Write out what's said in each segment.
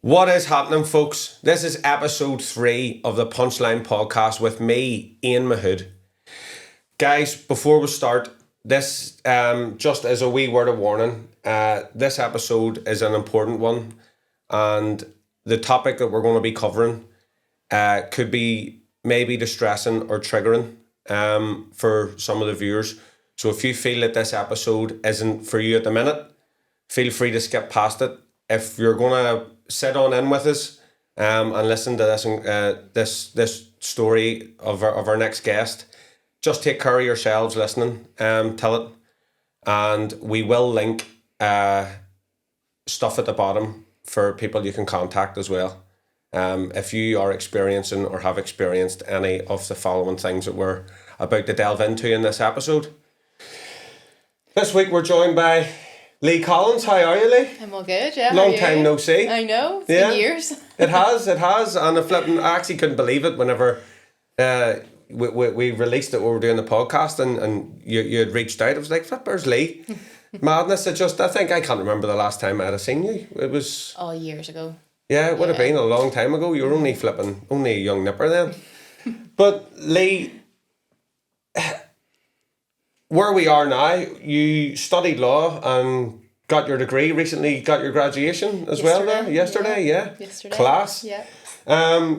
What is happening, folks? This is episode 3 of the Punchline podcast with me, Ian Mahood. Guys, before we start, this just as a wee word of warning, this episode is an important one, and the topic that we're going to be covering could be maybe distressing or triggering for some of the viewers. So if you feel that this episode isn't for you at the minute, feel free to skip past it. If you're going to sit on in with us and listen to this story of our next guest, just take care of yourselves listening. Tell it, and we will link stuff at the bottom for people you can contact as well. If you are experiencing or have experienced any of the following things that we're about to delve into in this episode. This week we're joined by Leigh Collins. How are you, Leigh? I'm all good, yeah. Long time no see. I know, it's been years. It has, and I actually couldn't believe it whenever we released it when we were doing the podcast and you had reached out. I was like, flippers, Leigh. Madness. I think I can't remember the last time I'd have seen you. It was... Oh, years ago. Yeah, it would have been a long time ago. You were only a young nipper then. But Leigh, where we are now, you studied law and got your degree recently, got your graduation as well there? Yesterday. Class. Yeah.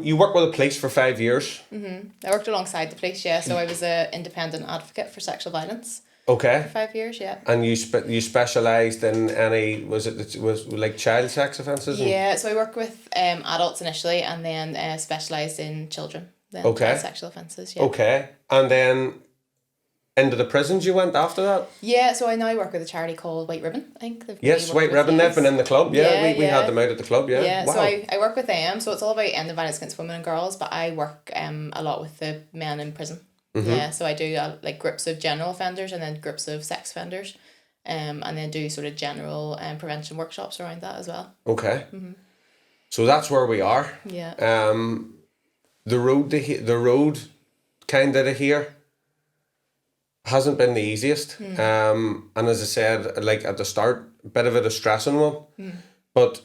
You worked with the police for 5 years. Mm-hmm. I worked alongside the police, yeah. So I was an independent advocate for sexual violence. Okay. For 5 years, yeah. And you specialised in any, was like child sex offences? Yeah, so I worked with adults initially and then specialised in children. Then child sexual offences, yeah. Okay. And then into the prisons you went after that? Yeah, so I now work with a charity called White Ribbon, I think. Yes, White Ribbon, they've been in the club, we had them out at the club, yeah. Yeah, wow. so I work with them, so it's all about ending violence against women and girls, but I work a lot with the men in prison. Mm-hmm. Yeah, so I do like groups of general offenders and then groups of sex offenders, and then do sort of general prevention workshops around that as well. Okay. Mm-hmm. So that's where we are. Yeah. The road kind of to here hasn't been the easiest. And as I said, like at the start, a bit of a distressing one. But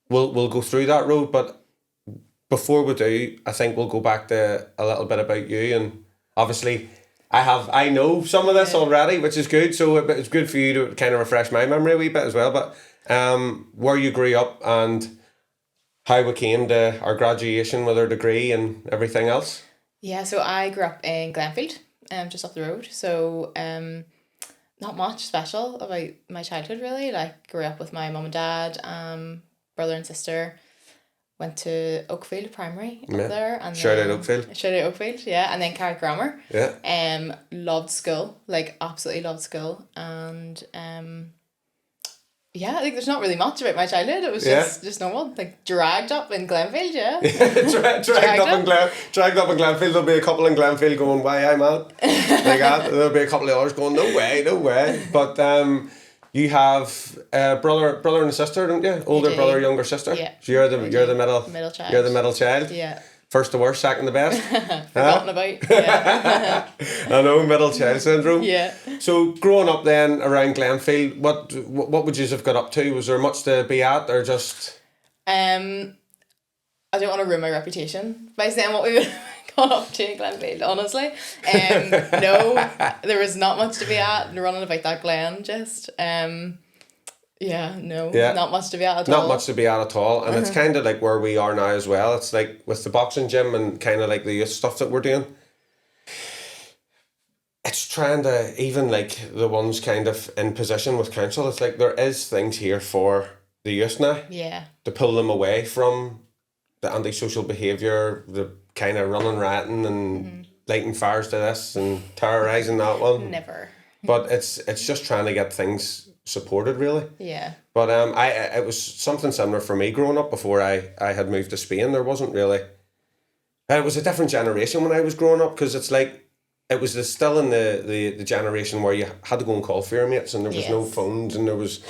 we'll go through that road. But before we do, I think we'll go back to a little bit about you. And obviously, I know some of this already, which is good. So it's good for you to kind of refresh my memory a wee bit as well. But where you grew up and how we came to our graduation with our degree and everything else. Yeah, so I grew up in Glenfield, just up the road. So not much special about my childhood really. Like grew up with my mum and dad, brother and sister. Went to Oakfield Primary up there. And Shout out Oakfield, yeah. And then Carrick Grammar. Yeah. Loved school, like absolutely loved school. And yeah, I think there's not really much about my childhood. It was just normal. Like dragged up in Glenfield, yeah. dragged up in Glenfield. There'll be a couple in Glenfield going, why I'm out. Like that. There'll be a couple of others going, no way. But you have a brother and a sister, don't you? Older brother, younger sister. Yeah. So you're the middle child. You're the middle child. Yeah. First the worst, second the best. Forgotten about. Yeah. I know, middle child syndrome. Yeah. So growing up then around Glenfield, what would you have got up to? Was there much to be at or just? I don't want to ruin my reputation by saying what we would have gone up to in Glenfield, honestly. No, there was not much to be at and running about that Glen just. Not much to be at all. Not much to be at all. And it's kind of like where we are now as well. It's like with the boxing gym and kind of like the youth stuff that we're doing. It's trying to, even like the ones kind of in position with council, it's like there is things here for the youth now. Yeah. To pull them away from the antisocial behaviour, the kind of running, rioting and lighting fires to this and terrorising that one. Never. But it's just trying to get things supported really. Yeah. But it was something similar for me growing up before I had moved to Spain. There wasn't really... It was a different generation when I was growing up because it's like it was still in the generation where you had to go and call for your mates and there was no phones and there was...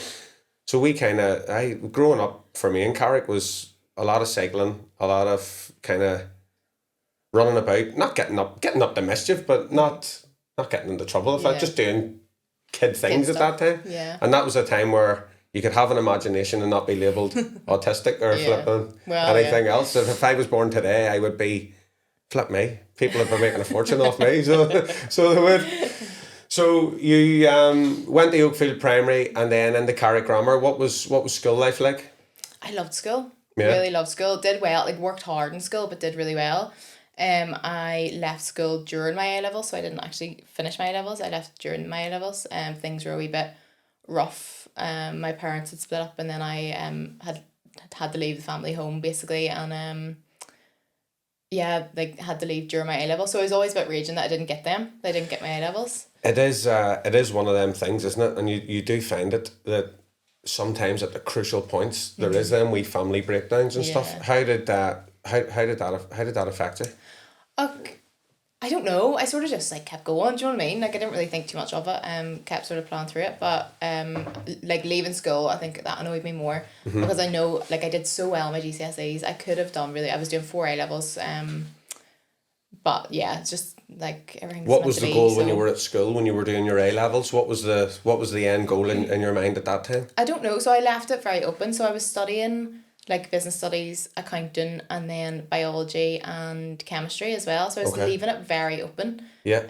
So we growing up for me in Carrick was a lot of cycling, a lot of kind of running about, not getting up to mischief, but not getting into trouble. Just doing kid things at that time. Yeah. And that was a time where you could have an imagination and not be labelled autistic or flipping anything else. If I was born today, I would be, flip me. People would be making a fortune off me, so they would. So you went to Oakfield Primary and then into Carrick Grammar. What was school life like? I loved school. Yeah. Really loved school. Did well. Like worked hard in school, but did really well. I left school during my A-levels, so I didn't actually finish my A-levels. I left during my A-levels. Things were a wee bit rough. My parents had split up, and then I had to leave the family home basically, and had to leave during my A-levels. So I was always a bit raging that I didn't get them. I didn't get my A-levels. It is one of them things, isn't it? And you do find it that sometimes at the crucial points there is them wee family breakdowns and stuff. How did that affect you? I don't know. I sort of just like kept going. Do you know what I mean? Like I didn't really think too much of it. Kept sort of plowing through it. But like leaving school, I think that annoyed me more because I know like I did so well in my GCSEs. I could have done really. I was doing 4 A-levels. But yeah, it's just like everything. What was the goal when you were at school, when you were doing your A-levels? What was the end goal in your mind at that time? I don't know. So I left it very open. So I was studying like business studies, accounting, and then biology and chemistry as well. So I was leaving it very open. Yeah.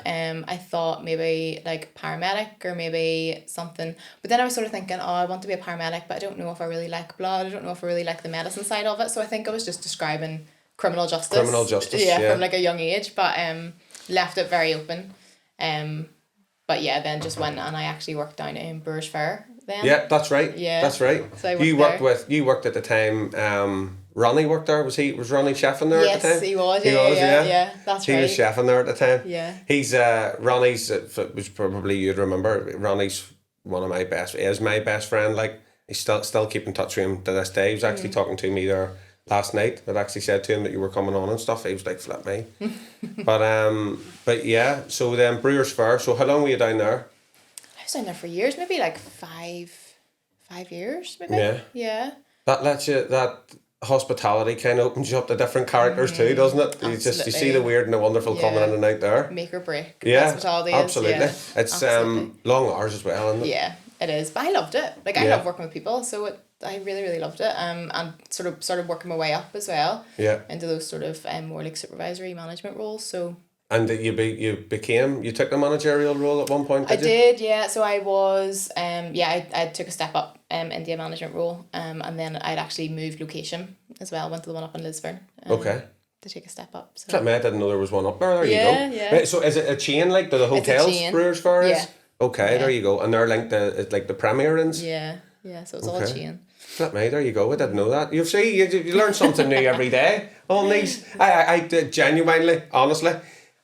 I thought maybe like paramedic or maybe something. But then I was sort of thinking, I want to be a paramedic, but I don't know if I really like blood. I don't know if I really like the medicine side of it. So I think I was just describing criminal justice. Yeah, from like a young age. But left it very open. But yeah, then just went and I actually worked down in Brewers Fayre then. Yeah, that's right. Yeah. That's right. So you worked at the time, Ronnie worked there. Was Ronnie chefing there at the time? Yes, he was. Yeah, that's right. He was chefing there at the time. Yeah. He's Ronnie's, which probably you'd remember, Ronnie's is my best friend. Like, he's still keep in touch with him to this day. He was actually talking to me there last night. I'd actually said to him that you were coming on and stuff. He was like, flip me. But yeah, so then Brewers Fayre. So how long were you down there? I was down there for years, maybe like 5 years, maybe. Yeah. That lets you, that hospitality kind of opens you up to different characters too, doesn't it? You see the weird and the wonderful coming in and out there. Make or break. Yeah, hospitality absolutely. Is. Yeah, it's long hours as well, isn't it? Yeah, it is. But I loved it. Like I love working with people, so I really, really loved it. And sort of started working my way up as well. Yeah. Into those sort of more like supervisory management roles. So. And you took the managerial role at one point, did you? I did, yeah. So I was, I took a step up into a management role, and then I'd actually moved location as well. Went to the one up in Lisburn. To take a step up. So. I didn't know there was one up there. There you go. Yeah. Right, so is it a chain like the hotels Brewers Fayre is? Yeah. Okay, there you go. And they're linked to like the Premier Inns? Yeah, so it's all a chain. Flip me, there you go. I didn't know that. You see, you learn something new every day on these. I did genuinely, honestly.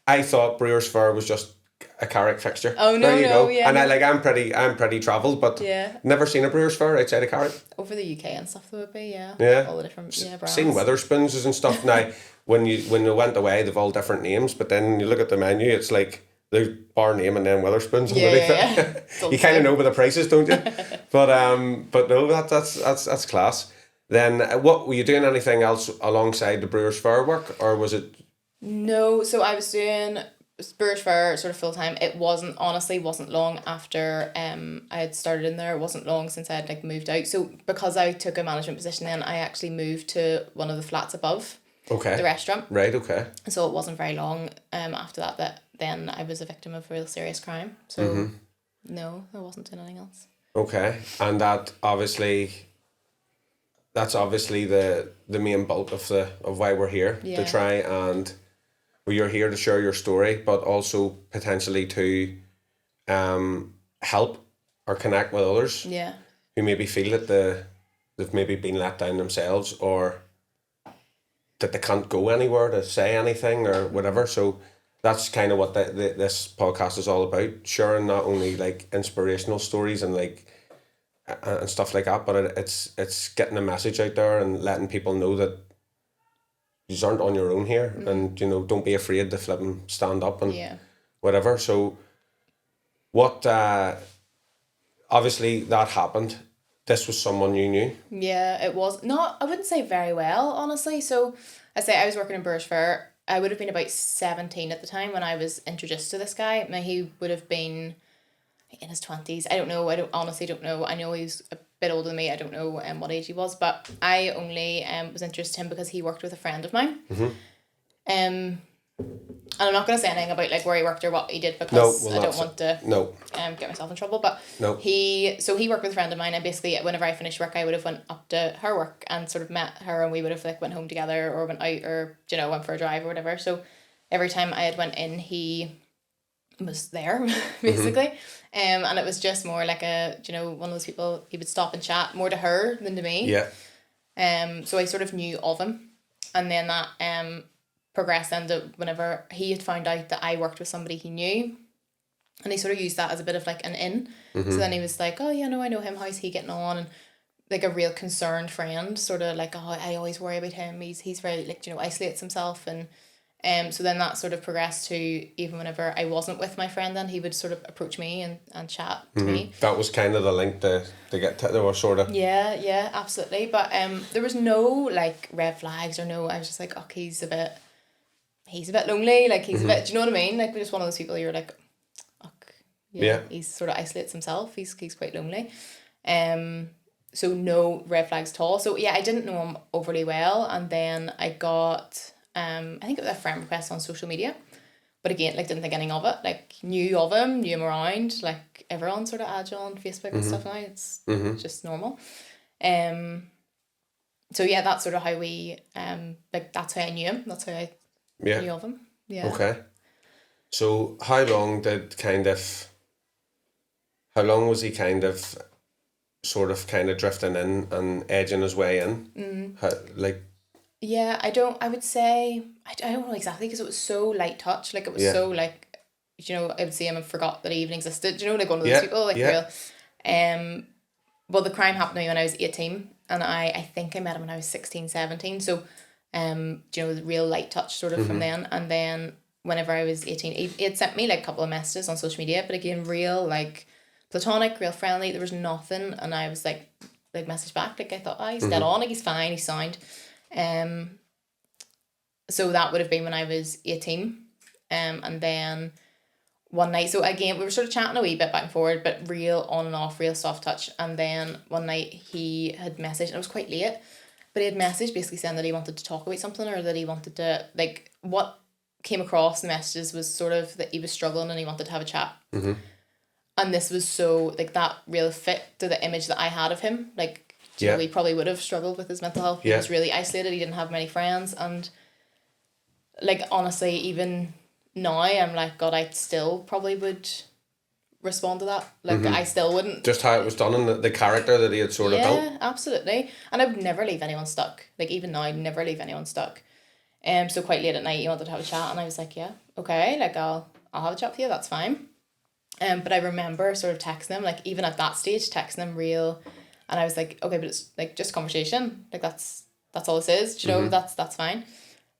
I thought Brewers Fayre was just a Carrick fixture. Oh no, there you go. Yeah. And I'm pretty travelled, but never seen a Brewers Fayre outside of Carrick. Over the UK and stuff, there would be, yeah. All the different brands. Seen Wetherspoons and stuff. Now, when you went away, they've all different names, but then you look at the menu, it's like the bar name and then Wetherspoons underneath it. You kind of know by the prices, don't you? but no, that's class. Then what were you doing? Anything else alongside the Brewers Fayre work, or was it? No, so I was doing Brewers Fayre sort of full time. It wasn't long after I had started in there. It wasn't long since I had like moved out. So because I took a management position then, I actually moved to one of the flats above the restaurant. Right, okay. So it wasn't very long after that then I was a victim of real serious crime. So no, I wasn't doing anything else. Okay. And that's obviously the main bulk of why we're here, to try and you're here to share your story, but also potentially to help or connect with others who maybe feel that they've maybe been let down themselves, or that they can't go anywhere to say anything or whatever. So that's kind of what this podcast is all about, sharing not only like inspirational stories and like and stuff like that, but it's getting a message out there and letting people know that you aren't on your own here, and don't be afraid to flip and stand up and whatever. So what obviously that happened. This was someone you knew. Yeah, it was not, I wouldn't say very well, honestly. So I say I was working in Brewers Fayre. I would have been about 17 at the time when I was introduced to this guy. Now he would have been in his 20s. I don't know. I honestly don't know. I know he's a bit older than me. I don't know what age he was, but I only was interested in him because he worked with a friend of mine. And I'm not going to say anything about like where he worked or what he did because I don't want to get myself in trouble. But he worked with a friend of mine, and basically whenever I finished work, I would have went up to her work and sort of met her, and we would have like went home together or went out or went for a drive or whatever. So every time I had went in, he was there basically. And it was just more like a one of those people, he would stop and chat more to her than to me. So I sort of knew of him, and then that progressed into whenever he had found out that I worked with somebody he knew, and he sort of used that as a bit of like an in. So then he was like, oh yeah, no, I know him, how's he getting on? And like a real concerned friend, sort of like, oh, I always worry about him, he's very like isolates himself. And so then that sort of progressed to even whenever I wasn't with my friend, then he would sort of approach me and chat to me. That was kind of the link to get to, they were sort of... Yeah, absolutely. But there was no like red flags or no, I was just like, oh, he's a bit lonely, like he's a bit, do you know what I mean? Like, we're just one of those people you're like, oh, yeah, he's sort of isolates himself, he's quite lonely. So no red flags at all. So yeah, I didn't know him overly well, and then I got I think it was a friend request on social media, but again, like, didn't think anything of it. Like, knew of him, knew him around, like everyone sort of adds you on Facebook and stuff now. It's just normal. So yeah, that's sort of how we like, that's how I knew him. That's how I knew of him. Yeah. Okay. So how long was he kind of drifting in and edging his way in? Yeah, I would say, I don't know exactly, because it was so light touch. Like, it was so like, I would see him and forgot that he even existed. Like one of those people, like real. Well, the crime happened to me when I was 18, and I think I met him when I was 16, 17. So, real light touch sort of from then. And then whenever I was 18, he had sent me like a couple of messages on social media, but again, real like platonic, real friendly. There was nothing, and I was like message back. Like, I thought, oh, he's dead on, like he's fine, he's sound. So that would have been when I was 18. And then one night, so again, we were sort of chatting a wee bit back and forward, but real on and off, real soft touch. And then one night he had messaged, and it was quite late, but he had messaged basically saying that he wanted to talk about something, or that he wanted to, like, what came across in the messages was sort of that he was struggling and he wanted to have a chat. And this was so, like, that real fit to the image that I had of him. Like, he probably would have struggled with his mental health. He was really isolated, he didn't have many friends, and like, honestly, even now I'm like, God, I still probably would respond to that. Like, I still wouldn't. Just how it was done, and the character that he had sort of built. Yeah, absolutely. And I would never leave anyone stuck. Like, even now, I'd never leave anyone stuck. So quite late at night, he wanted to have a chat, and I was like, yeah, okay, like, I'll have a chat with you, that's fine. But I remember sort of texting him, like, even at that stage, texting him real, and I was like, okay, but it's like just conversation, like that's all this is, that's fine.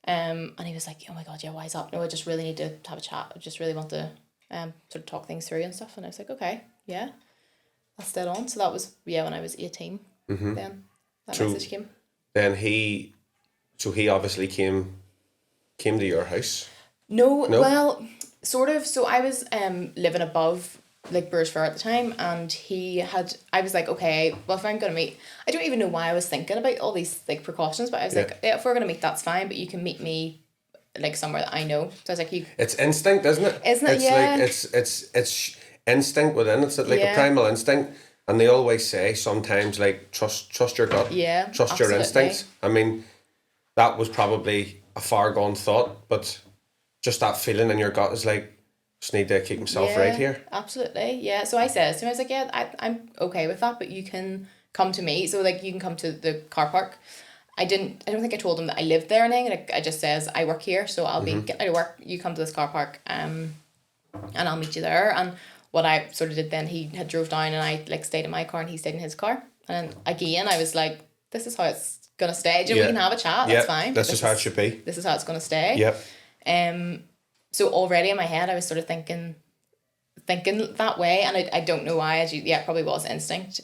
And he was like, oh my God, yeah, why is that? No, I just really need to have a chat. I just really want to sort of talk things through and stuff. And I was like, okay, yeah, that's dead on. So that was, when I was 18, then that message came. Then he obviously came to your house. No, well, sort of. So I was living above like Burrs Fair at the time, and I was like, okay, well, if I'm gonna meet, I don't even know why I was thinking about all these like precautions, but I was like, yeah, if we're gonna meet, that's fine, but you can meet me like somewhere that I know. So I was like, it's instinct, isn't it? Isn't it? It's like it's instinct within. It's like a primal instinct, and they always say sometimes, like, trust your gut, trust your instincts. I mean, that was probably a far gone thought, but just that feeling in your gut is like, just need to keep himself right here. Absolutely, yeah. So I said to him, I was like, yeah, I'm okay with that, but you can come to me. So like, you can come to the car park. I don't think I told him that I lived there or anything. Like, I just says I work here, so I'll be getting out of work. You come to this car park, and I'll meet you there. And what I sort of did then, he had drove down, and I like stayed in my car, and he stayed in his car. And again, I was like, this is how it's gonna stay. We can have a chat. That's fine. This is how it should be. This is how it's gonna stay. Yep. So already in my head, I was sort of thinking that way, and I don't know why. It probably was instinct.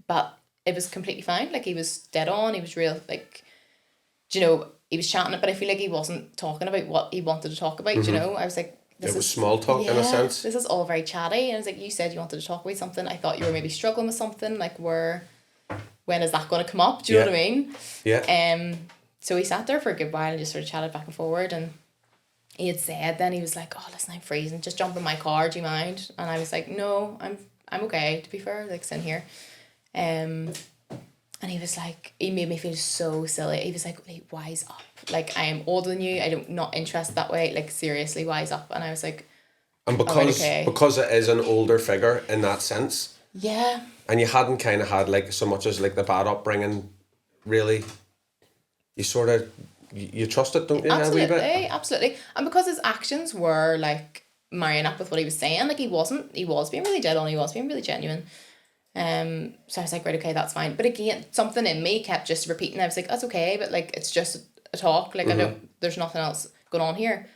But it was completely fine. Like, he was dead on. He was real. Like, he was chatting it, but I feel like he wasn't talking about what he wanted to talk about. I was like, it was small talk in a sense. This is all very chatty, and I was like, you said you wanted to talk about something. I thought you were maybe struggling with something. Like, where when is that going to come up? Do you know what I mean? Yeah. So we sat there for a good while and just sort of chatted back and forward, and he had said then, he was like, oh, listen, I'm freezing, just jump in my car, do you mind? And I was like, no, I'm okay, to be fair, like, sit in here. And he was like, he made me feel so silly. He was like, hey, wise up, like, I am older than you, I'm not interested that way, like, seriously, wise up. And I was like, and because it is an older figure in that sense, yeah, and you hadn't kind of had like so much as like the bad upbringing, really, you sort of you trust it, don't you? absolutely, a wee bit? absolutely. And because his actions were like marrying up with what he was saying, like, he was being really dead on, he was being really genuine. So I was like, right, okay, that's fine. But again, something in me kept just repeating. I was like, that's okay, but like, it's just a talk, like, there's nothing else going on here.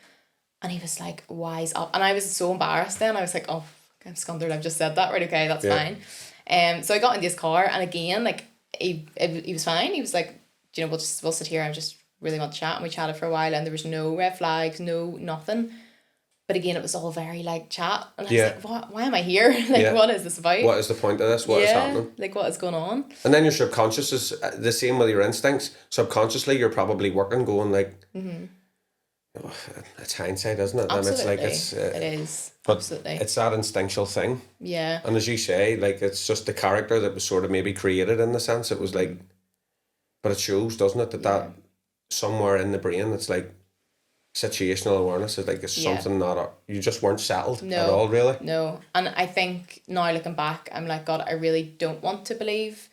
And he was like, wise up. And I was so embarrassed then. I was like, oh, I'm scondered, I've just said that. Right, okay, that's fine. So I got in this car, and again, like, he was fine. He was like, you know, we'll sit here, I just really want to chat. And we chatted for a while, and there was no red flags, no nothing. But again, it was all very like chat. And I was like, why am I here? Like, what is this about? What is the point of this? What is happening? Like, what is going on? And then your subconscious is the same with your instincts. Subconsciously, you're probably working, going like, oh, it's hindsight, isn't it? Absolutely. And it's like, it is. but absolutely. it's that instinctual thing. Yeah. And as you say, like, it's just the character that was sort of maybe created in the sense. It was like, but it shows, doesn't it, that somewhere in the brain, it's like situational awareness is like, it's something not, you just weren't settled at all, really. No. And I think now looking back, I'm like, God, I really don't want to believe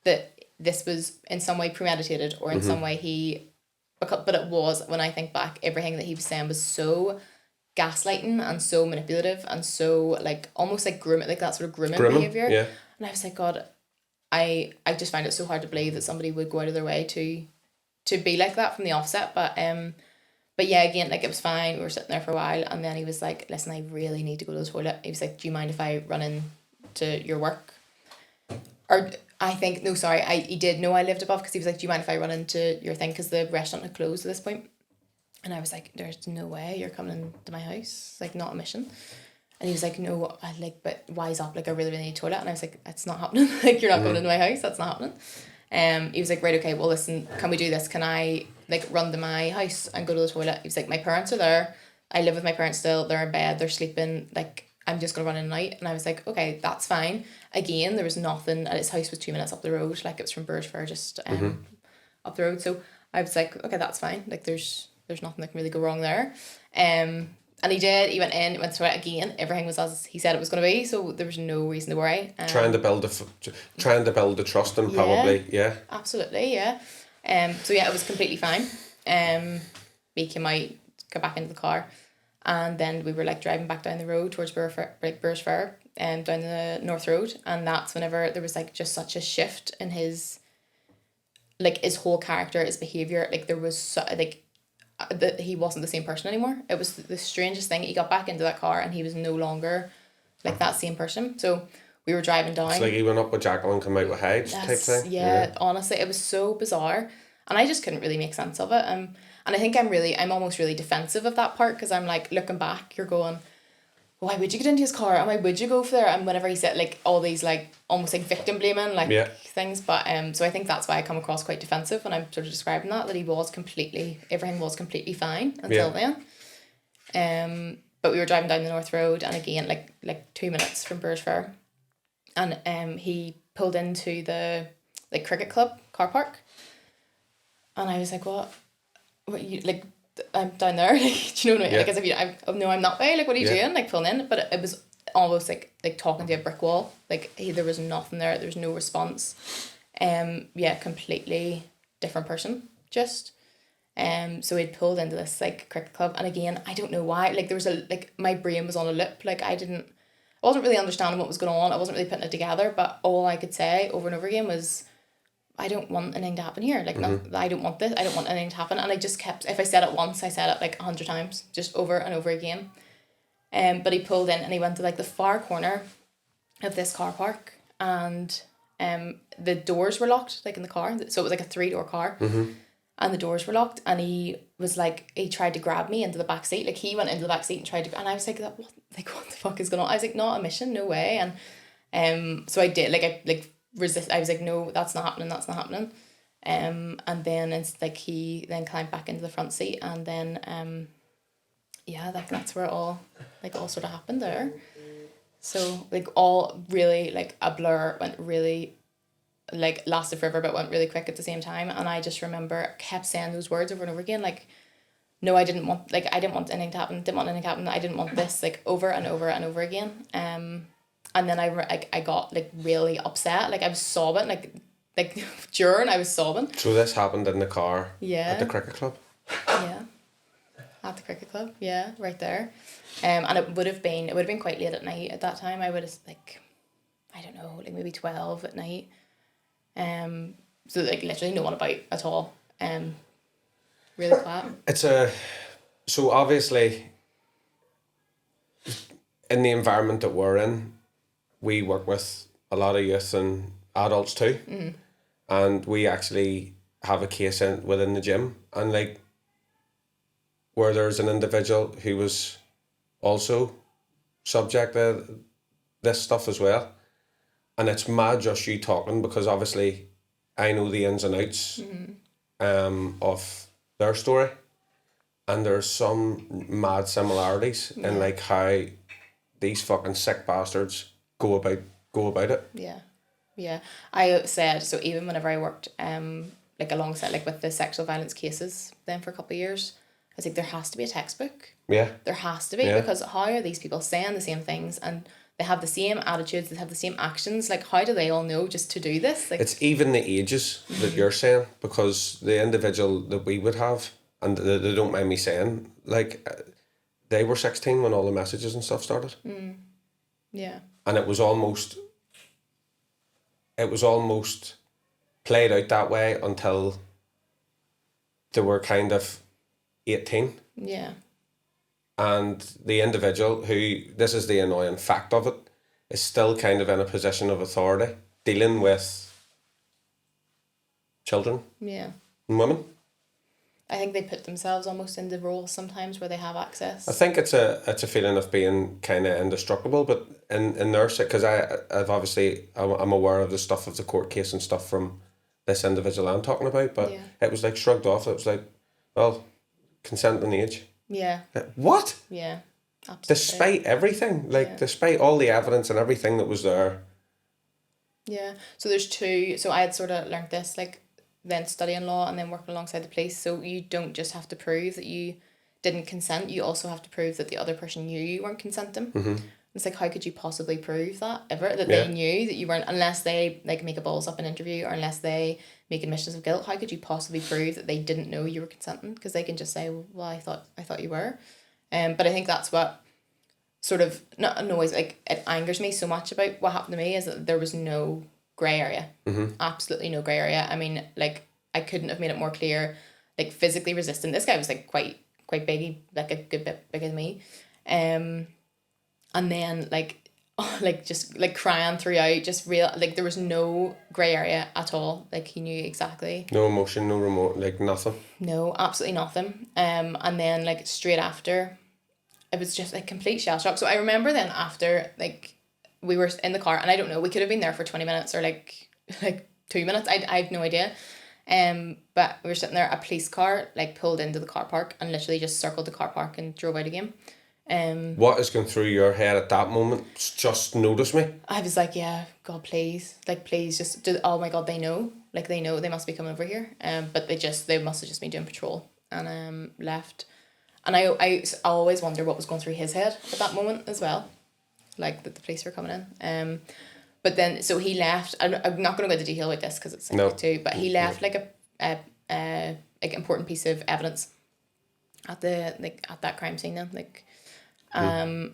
that this was in some way premeditated or in some way but it was. When I think back, everything that he was saying was so gaslighting and so manipulative and so like almost like grooming, like that sort of grooming behaviour. Yeah. And I was like, God, I just find it so hard to believe that somebody would go out of their way to be like that from the offset. But yeah, again, like, it was fine. We were sitting there for a while, and then he was like, listen, I really need to go to the toilet. He was like, do you mind if I run into your work? Or I think, no, sorry, he did know I lived above, because he was like, do you mind if I run into your thing? Because the restaurant had closed at this point. And I was like, there's no way you're coming into my house. Like, not a mission. And he was like, no, but wise up. Like, I really, really need a toilet. And I was like, it's not happening. Like, you're not coming into my house. That's not happening. He was like, right, okay, well, listen, can we do this? Can I like run to my house and go to the toilet? He was like, my parents are there. I live with my parents still. They're in bed. They're sleeping. Like, I'm just going to run in and out. And I was like, okay, that's fine. Again, there was nothing. And his house was 2 minutes up the road. Like, it was from Burrsford, just up the road. So I was like, okay, that's fine. Like, there's nothing that can really go wrong there. And he did. He went in, went to it again. Everything was as he said it was going to be. So there was no reason to worry. Trying to build the trust and probably, Absolutely, yeah. So yeah, it was completely fine. We came out, got back into the car, and then we were like driving back down the road towards Burrsford, down the North Road, and that's whenever there was like just such a shift in his whole character, his behaviour. Like, there was that he wasn't the same person anymore. It was the strangest thing. He got back into that car and he was no longer like that same person. So we were driving down. It's like he went up with Jacqueline, come out with Hyde type thing. Yeah, honestly, it was so bizarre, and I just couldn't really make sense of it. And I think I'm almost really defensive of that part, because I'm like, looking back, you're going, why would you get into his car and why would you go for there? And whenever he said like all these like almost like victim blaming things, but so I think that's why I come across quite defensive when I'm sort of describing that everything was completely fine until then. But we were driving down the North Road, and again like 2 minutes from Burrsford, and he pulled into the like cricket club car park, and I was like, what you like? I'm down there, like, do you know what I mean? Like, as if I'm that way, like, what are you doing? Like, pulling in. But it was almost like talking to a brick wall. Like, there was nothing there, there was no response. Completely different person, just. So he'd pulled into this like cricket club, and again, I don't know why, like, there was my brain was on a loop. Like, I wasn't really understanding what was going on, I wasn't really putting it together, but all I could say over and over again was, I don't want anything to happen here. Like, I don't want this. I don't want anything to happen. And I just kept, if I said it once, I said it like 100 times, just over and over again. But he pulled in and he went to like the far corner of this car park, and the doors were locked, like, in the car. So it was like a 3-door car, and the doors were locked. And he was like, he tried to grab me into the back seat. Like, he went into the back seat and tried to, and I was like, what the fuck is going on? I was like, not a mission, no way. And so I did, resist. I was like, no, that's not happening. That's not happening. And then it's like he then climbed back into the front seat, and then yeah, like that's where it all sort of happened there. So like all really like a blur, went really like lasted forever but went really quick at the same time. And I just remember kept saying those words over and over again, like, no, I didn't want anything to happen, I didn't want this, like over and over and over again. And then I got like really upset, like I was sobbing, like during I was sobbing. So this happened in the car. Yeah. At the cricket club. Yeah. At the cricket club, yeah, right there. And it would have been quite late at night at that time. I would have like, I don't know, like maybe 12 at night. So like literally no one about at all. Really quiet. So obviously in the environment that we're in, we work with a lot of youth and adults too. Mm-hmm. And we actually have a case within the gym, and like where there's an individual who was also subject to this stuff as well. And it's mad just you talking, because obviously I know the ins and outs of their story, and there's some mad similarities in like how these fucking sick bastards go about it. Yeah. I said, so even whenever I worked like alongside like with the sexual violence cases then for a couple of years, I was like, there has to be a textbook. Yeah. There has to be, because how are these people saying the same things, and they have the same attitudes, they have the same actions, like how do they all know just to do this? Like, it's even the ages that you're saying, because the individual that we would have, and they don't mind me saying, like they were 16 when all the messages and stuff started. Yeah. And it was almost played out that way until they were kind of 18. Yeah. And the individual who, this is the annoying fact of it, is still kind of in a position of authority dealing with children. Yeah. And women. I think they put themselves almost into roles sometimes where they have access. I think it's a feeling of being kind of indestructible, but in their sake, because I've obviously, I'm aware of the stuff of the court case and stuff from this individual I'm talking about, but it was like shrugged off. It was like, well, consent and age. Yeah. What? Yeah. Absolutely. Despite everything, despite all the evidence and everything that was there. Yeah. So there's two. So I had sort of learnt this, like, then studying law and then working alongside the police. So you don't just have to prove that you didn't consent. You also have to prove that the other person knew you weren't consenting. Mm-hmm. It's like, how could you possibly prove that ever? That they knew that you weren't, unless they like make a balls up an interview, or unless they make admissions of guilt. How could you possibly prove that they didn't know you were consenting? Because they can just say, well, I thought you were. But I think that's what sort of not annoys, like it angers me so much about what happened to me, is that there was no grey area. Mm-hmm. Absolutely no grey area. I mean, like, I couldn't have made it more clear. Like, physically resistant. This guy was like quite big, like a good bit bigger than me. And then just like crying throughout, just real, like there was no grey area at all. Like, he knew exactly. No emotion, no remote, like nothing. No, absolutely nothing. And then like straight after, it was just like complete shell shock. So I remember then after, like, we were in the car, and I don't know, we could have been there for 20 minutes or like 2 minutes. I have no idea. But we were sitting there, a police car like pulled into the car park and literally just circled the car park and drove out again. What is going through your head at that moment? Just notice me. I was like, yeah, God, please, like, please just do. Oh my God, they know, like, they know, they must be coming over here. But they must have just been doing patrol, and left. And I always wonder what was going through his head at that moment as well, like that the police were coming in. But then, so he left. I'm not going to go into detail with this because it's like too. But he left like a important piece of evidence at that crime scene then, like. And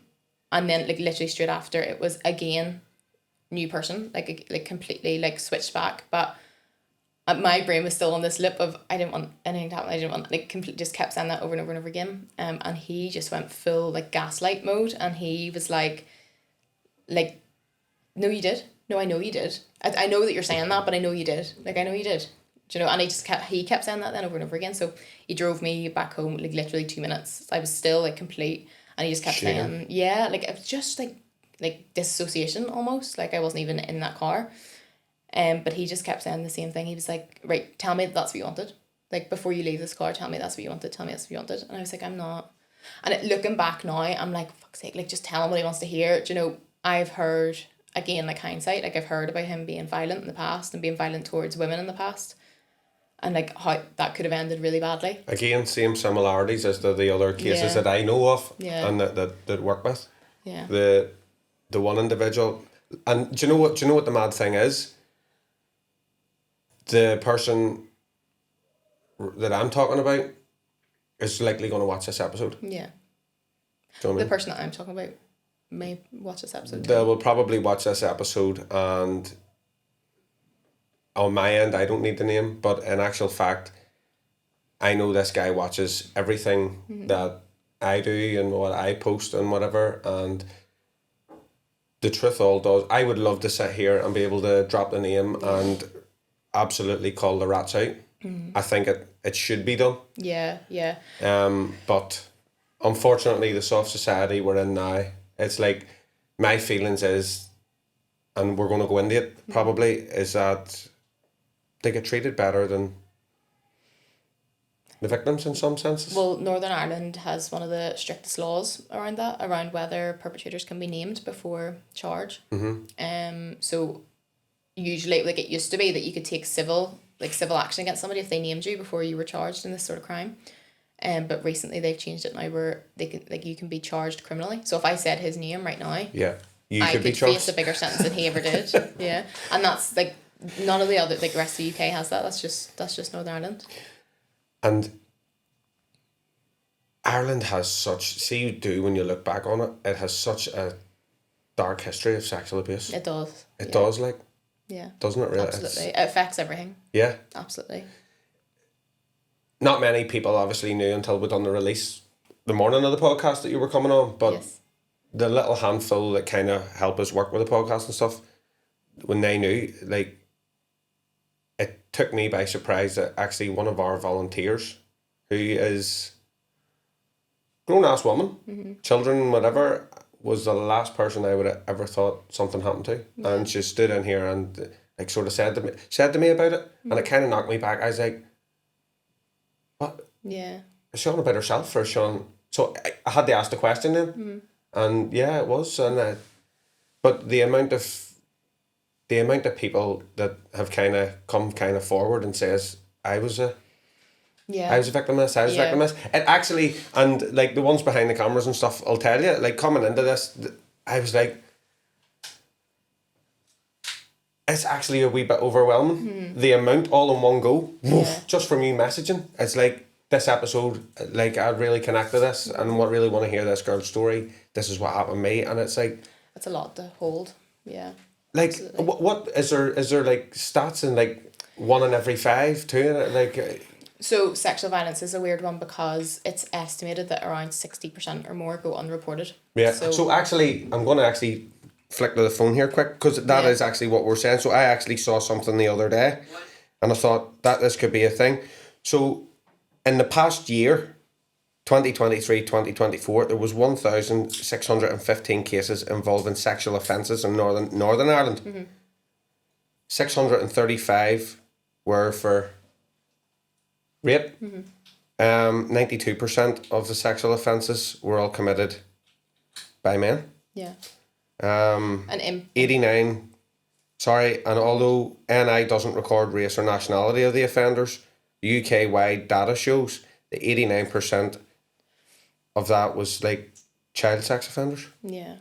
then like literally straight after, it was again new person, like completely like switched back. But my brain was still on this lip of, I didn't want anything to happen. I didn't want, like, just kept saying that over and over and over again. And he just went full like gaslight mode, and he was like, no, you did. No, I know you did. I know that you're saying that, but I know you did. Like, I know you did. Do you know? And he kept saying that then over and over again. So he drove me back home like literally 2 minutes. I was still like complete. And he just kept saying, yeah, like, it was just like disassociation almost. Like, I wasn't even in that car. But he just kept saying the same thing. He was like, right, tell me that's what you wanted. Like, before you leave this car, tell me that's what you wanted. Tell me that's what you wanted. And I was like, I'm not. And looking back now, I'm like, fuck's sake, like, just tell him what he wants to hear. Do you know, I've heard, again, like, hindsight, like, I've heard about him being violent in the past and being violent towards women in the past. And, like, how that could have ended really badly. Again, same similarities as the other cases Yeah. that I know of Yeah. and that work with. Yeah. The one individual. And do you know what the mad thing is? The person that I'm talking about is likely going to watch this episode. Yeah. Do you know what I The mean? person that I'm talking about may watch this episode They too. will probably watch this episode, and on my end, I don't need the name, but in actual fact, I know this guy watches everything that I do and what I post and whatever, and the truth all does. I would love to sit here and be able to drop the name and absolutely call the rats out. I think it should be done. Yeah, yeah. But unfortunately, the soft society we're in now, it's like my feelings is, and we're going to go into it probably, is that they get treated better than the victims in some senses. Well, Northern Ireland has one of the strictest laws around that, around whether perpetrators can be named before charge. So usually, like, it used to be that you could take civil action against somebody if they named you before you were charged in this sort of crime. But recently they've changed it now where they can, like, you can be charged criminally. So if I said his name right now, Yeah, you I could be could charged. face a bigger sentence than he ever did. Yeah, and that's like none of the other, like, the rest of the UK has that. That's just Northern Ireland. And Ireland has such, see, you do when you look back on it, it has such a dark history of sexual abuse. It does. It does, like, Yeah. doesn't it really? Absolutely, it affects everything. Yeah. Absolutely. Not many people obviously knew until we done the release the morning of the podcast that you were coming on, but Yes. the little handful that kind of help us work with the podcast and stuff, when they knew, like, it took me by surprise that actually one of our volunteers, who is grown-ass woman, children, whatever, was the last person I would have ever thought something happened to. And she stood in here and, like, sort of said to me about it, and it kind of knocked me back. I was like, what? Yeah. Is she on about herself, or is she on? So I had to ask the question then, and yeah, it was. And but the amount of people that have kind of come kind of forward and says I was a Yeah. I was a victim of this, I was a Yeah. victim of this. It actually, and like the ones behind the cameras and stuff, I'll tell you, like, coming into this, I was like, it's actually a wee bit overwhelming. The amount all in one go, woof, just from you messaging. It's like, this episode, like, I really connect to this and what really want to hear this girl's story. This is what happened to me. And it's like, It's a lot to hold. Yeah. like, Absolutely. what is there like stats in, like, 1 in every 5, 2 in it, like... So sexual violence is a weird one because it's estimated that around 60% or more go unreported. Yeah. So actually, I'm going to actually flick to the phone here quick, because that is actually what we're saying. So I actually saw something the other day, and I thought that this could be a thing. So in the past year, 2023, 2024, there was 1,615 cases involving sexual offences in Northern Ireland. 635 were for rape. 92% of the sexual offences were all committed by men. Yeah. And 89, and although NI doesn't record race or nationality of the offenders, UK-wide data shows that 89% of that was, like, child sex offenders. Yeah.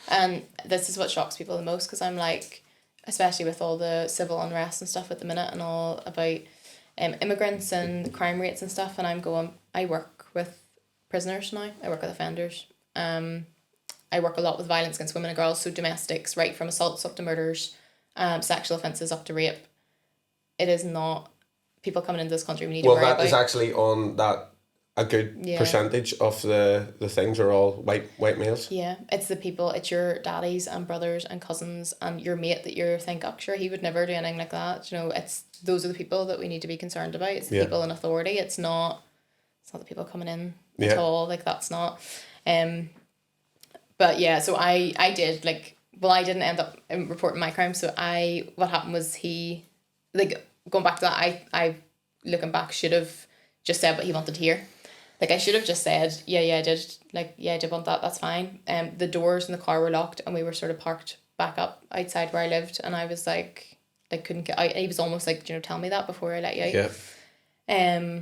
And this is what shocks people the most, because I'm like, especially with all the civil unrest and stuff at the minute and all about immigrants and crime rates and stuff, and I'm going, I work with prisoners now, I work with offenders, I work a lot with violence against women and girls, so domestics, right from assaults up to murders, sexual offences up to rape. It is not people coming into this country we need to worry about. Well, that is actually on that, a good percentage of the things are all white males. Yeah, it's the people, it's your daddies and brothers and cousins and your mate that you think, oh, sure, he would never do anything like that. You know, those are the people that we need to be concerned about. It's the people in authority. It's not the people coming in at all. Like, that's not. But yeah, so I did, like, well, I didn't end up reporting my crime. So what happened was like, going back to that, I looking back, should have just said what he wanted to hear. Like, I should have just said, yeah, I did. Like, yeah, I did want that. That's fine. The doors in the car were locked, and we were sort of parked back up outside where I lived. And I was like couldn't get out. He was almost like, tell me that before I let you out. Yeah.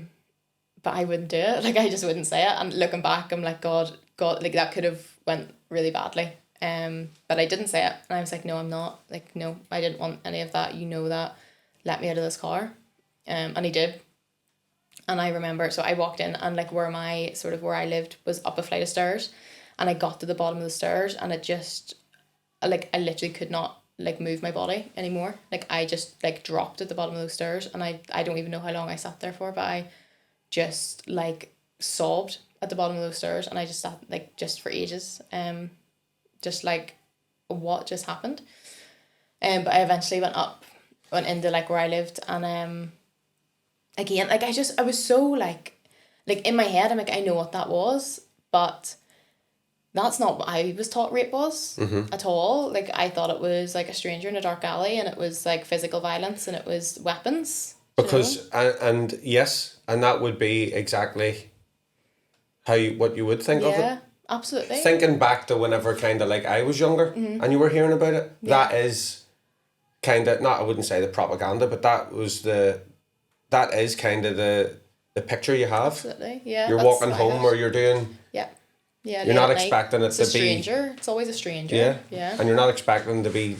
But I wouldn't do it. Like, I just wouldn't say it. And looking back, I'm like, God, like, that could have went really badly. But I didn't say it. And I was like, no, I'm not. Like, no, I didn't want any of that. You know that. Let me out of this car. And he did. And I remember, so I walked in, and like where I lived was up a flight of stairs, and I got to the bottom of the stairs, and it just, like, I literally could not like move my body anymore. Like, I just like dropped at the bottom of those stairs, and I don't even know how long I sat there for, but I just like sobbed at the bottom of those stairs, and I just sat like just for ages, just like, what just happened. But I eventually went into like where I lived, and again, like, I was so like in my head, I'm like, I know what that was, but that's not what I was taught rape was at all. Like, I thought it was like a stranger in a dark alley, and it was like physical violence, and it was weapons. Because, and yes, and that would be exactly what you would think of it. Yeah, absolutely. Thinking back to whenever kind of like I was younger and you were hearing about it, that is kind of, not, I wouldn't say the propaganda, but that is kind of the picture you have. Absolutely, yeah. You're walking home, or you're doing... Yeah. Yeah, you're not expecting it to be... It's a stranger. It's always a stranger. Yeah. Yeah. And you're not expecting to be,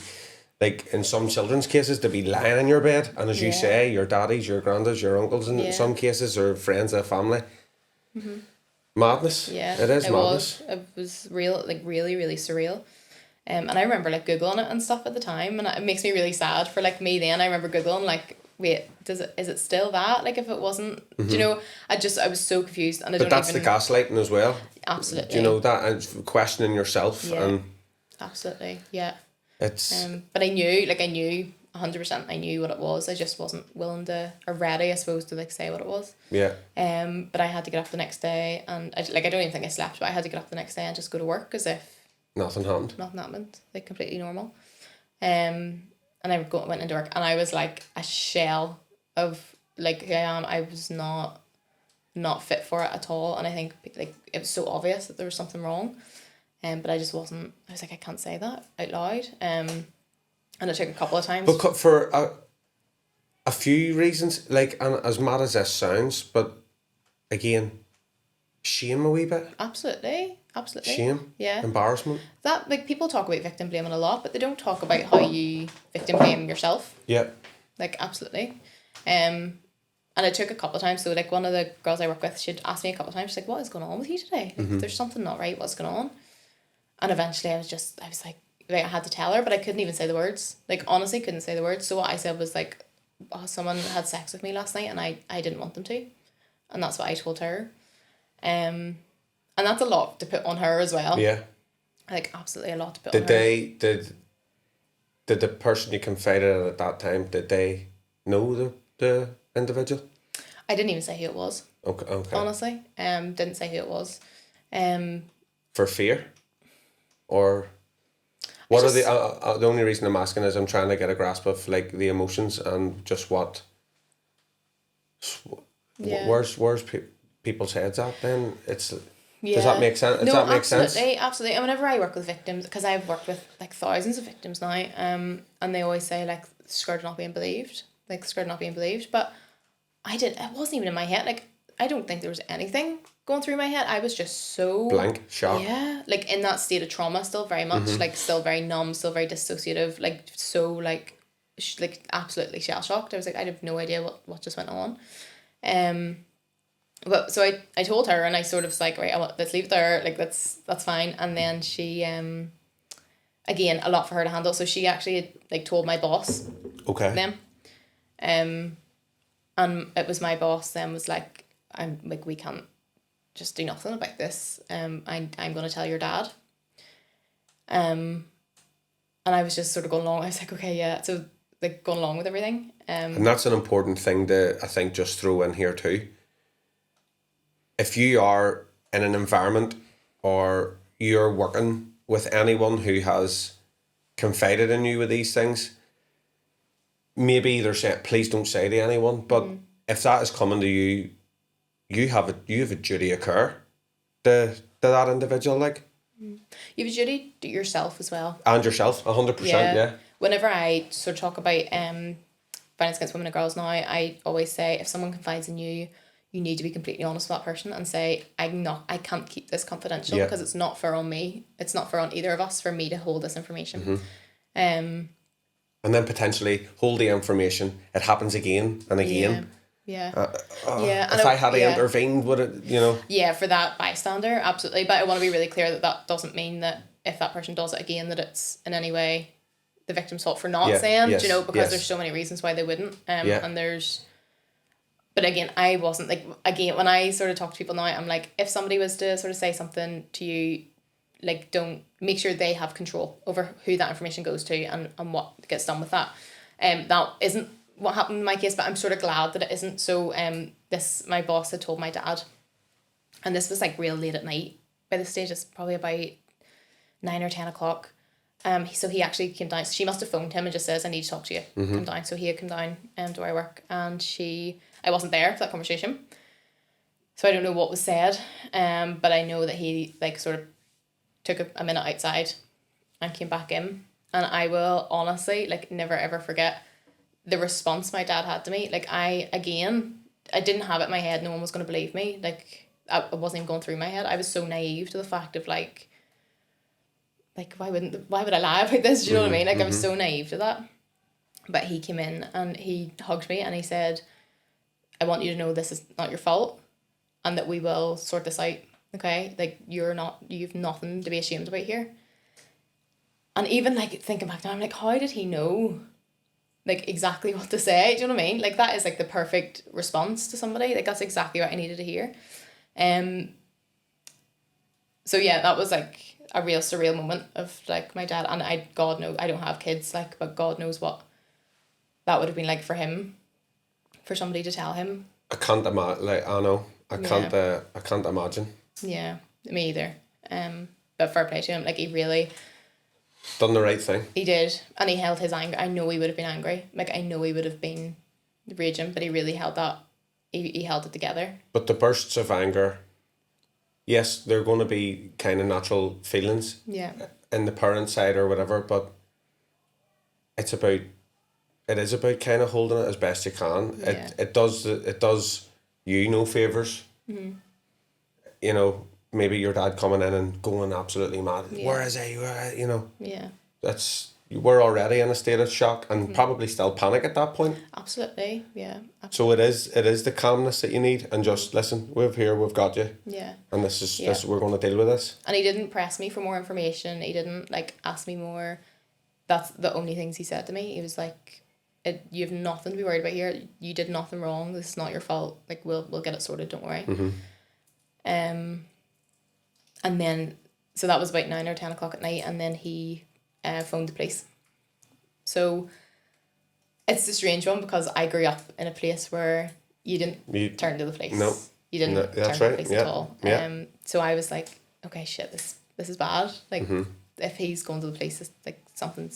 like, in some children's cases, to be lying in your bed. And as you say, your daddies, your grandads, your uncles in some cases, or friends of the family. Madness. Yeah. It is madness. It was real, like, really, really surreal. And I remember like Googling it and stuff at the time, and it makes me really sad for like me then. I remember Googling like, wait, is it still that? Like, if it wasn't, do you know, I was so confused, and But that's the gaslighting as well. Absolutely. Do you know that, and questioning yourself, and absolutely, yeah. It's but I knew 100%. I knew what it was. I just wasn't willing to, or ready, I suppose, to like say what it was. Yeah. But I had to get up the next day, and I don't even think I slept, but I had to get up the next day and just go to work as if nothing happened. Nothing happened. Like, completely normal. And I went into work, and I was like a shell of like who I am. I was not fit for it at all, and I think like it was so obvious that there was something wrong. But I just wasn't. I was like, I can't say that out loud. And it took a couple of times. But for a few reasons, like, and as mad as this sounds, but again, shame a wee bit. Absolutely. Shame. Yeah. Embarrassment. That, like, people talk about victim blaming a lot, but they don't talk about how you victim blame yourself. Yeah. Like, absolutely. And it took a couple of times. So like one of the girls I work with, she'd asked me a couple of times, she's like, what is going on with you today? Like, there's something not right, what's going on? And eventually I was like, I had to tell her, but I couldn't even say the words. Like, honestly, couldn't say the words. So what I said was like, oh, someone had sex with me last night, and I didn't want them to. And that's what I told her. And that's a lot to put on her as well. Yeah. Like, absolutely a lot to put on her. Did the person you confided in at that time, did they know the individual? I didn't even say who it was. Okay. Honestly. Didn't say who it was. For fear? Or... What are the only reason I'm asking is I'm trying to get a grasp of like the emotions and just what... Yeah. Where's people's heads at then? It's... Yeah. Does that make sense? Does that make sense? Absolutely. And whenever I work with victims, because I've worked with like thousands of victims now, and they always say like, scared of not being believed. Like, scared of not being believed. But it wasn't even in my head. Like, I don't think there was anything going through my head. I was just so... blank, shocked. Yeah. Like, in that state of trauma still very much. Like, still very numb, still very dissociative. Like, so like absolutely shell-shocked. I was like, I have no idea what just went on. But so I told her, and I sort of was like, right, let's leave it there, like that's fine. And then she again, a lot for her to handle, so she actually had, like, told my boss. Okay. Them. And it was my boss then was like, I'm like, we can't just do nothing about this. I'm gonna tell your dad. And I was just sort of going along. I was like, okay, yeah. So like going along with everything. And that's an important thing to, I think, just throw in here too. If you are in an environment or you're working with anyone who has confided in you with these things, maybe they're saying, please don't say to anyone. But if that is coming to you, you have a duty of care to that individual, like. You have a duty to yourself as well. And yourself, 100%, yeah. Whenever I sort of talk about violence against women and girls now, I always say if someone confides in you, you need to be completely honest with that person and say, I can't keep this confidential because it's not fair on me. It's not fair on either of us for me to hold this information. And then potentially hold the information. It happens again and again. If I had intervened, would it, Yeah, for that bystander, absolutely. But I want to be really clear that doesn't mean that if that person does it again, that it's in any way the victim's fault for not saying, because there's so many reasons why they wouldn't. And there's... But again, I wasn't like, when I sort of talk to people now, I'm like, if somebody was to sort of say something to you, like, don't make sure they have control over who that information goes to and what gets done with that. That isn't what happened in my case, but I'm sort of glad that it isn't. So my boss had told my dad, and this was like real late at night. By this stage, it's probably about 9 or 10 o'clock. So he actually came down. She must have phoned him and just says, I need to talk to you. Come down. So he had come down to where I work, and I wasn't there for that conversation. So I don't know what was said, but I know that he like sort of took a minute outside and came back in. And I will honestly like never ever forget the response my dad had to me. Like I didn't have it in my head no one was going to believe me. Like I wasn't even going through my head. I was so naive to the fact of like why would I lie about this? Do you know what I mean? Like I was so naive to that. But he came in and he hugged me and he said, I want you to know this is not your fault and that we will sort this out. Okay? Like you've nothing to be ashamed about here. And even like thinking back now, I'm like, how did he know like exactly what to say? Do you know what I mean? Like that is like the perfect response to somebody. Like that's exactly what I needed to hear. So yeah, that was like a real surreal moment of like my dad, and God knows I don't have kids, like, but God knows what that would have been like for him, for somebody to tell him. I can't imagine. Like I know, I can't imagine. Yeah, me either. But fair play to him. Like he really done the right thing. He did, and he held his anger. I know he would have been angry. Like I know he would have been raging, but he really held that. He held it together. But the bursts of anger, yes, they're going to be kind of natural feelings. Yeah. In the parent side or whatever, but it is about kind of holding it as best you can. Yeah. It does you no favours. Maybe your dad coming in and going absolutely mad. Yeah. Where is he? Yeah. We're already in a state of shock and probably still panic at that point. Absolutely, yeah. Absolutely. So it is the calmness that you need and just listen. We've got you. Yeah. And this we're going to deal with this. And he didn't press me for more information. He didn't like ask me more. That's the only things he said to me. He was like, "You have nothing to be worried about here. You did nothing wrong. This is not your fault. Like we'll get it sorted. Don't worry." And then so that was about 9 or 10 o'clock at night, and then he phoned the police. So it's a strange one because I grew up in a place where you didn't turn to the police. No. You didn't turn to the police at all. Yeah. So I was like, okay, shit, this is bad. Like if he's going to the police, it's like something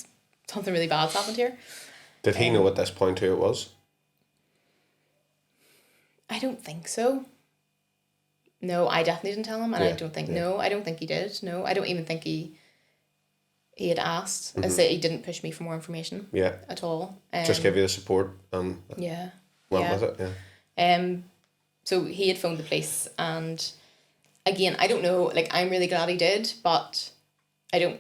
really bad's happened here. Did he know at this point who it was? I don't think so. No, I definitely didn't tell him, and I don't think I don't think he did. No, I don't even think he had asked. And say he didn't push me for more information. Yeah. At all. Just give you the support and went with it. Yeah. So he had phoned the police, and again, I don't know. Like I'm really glad he did, but I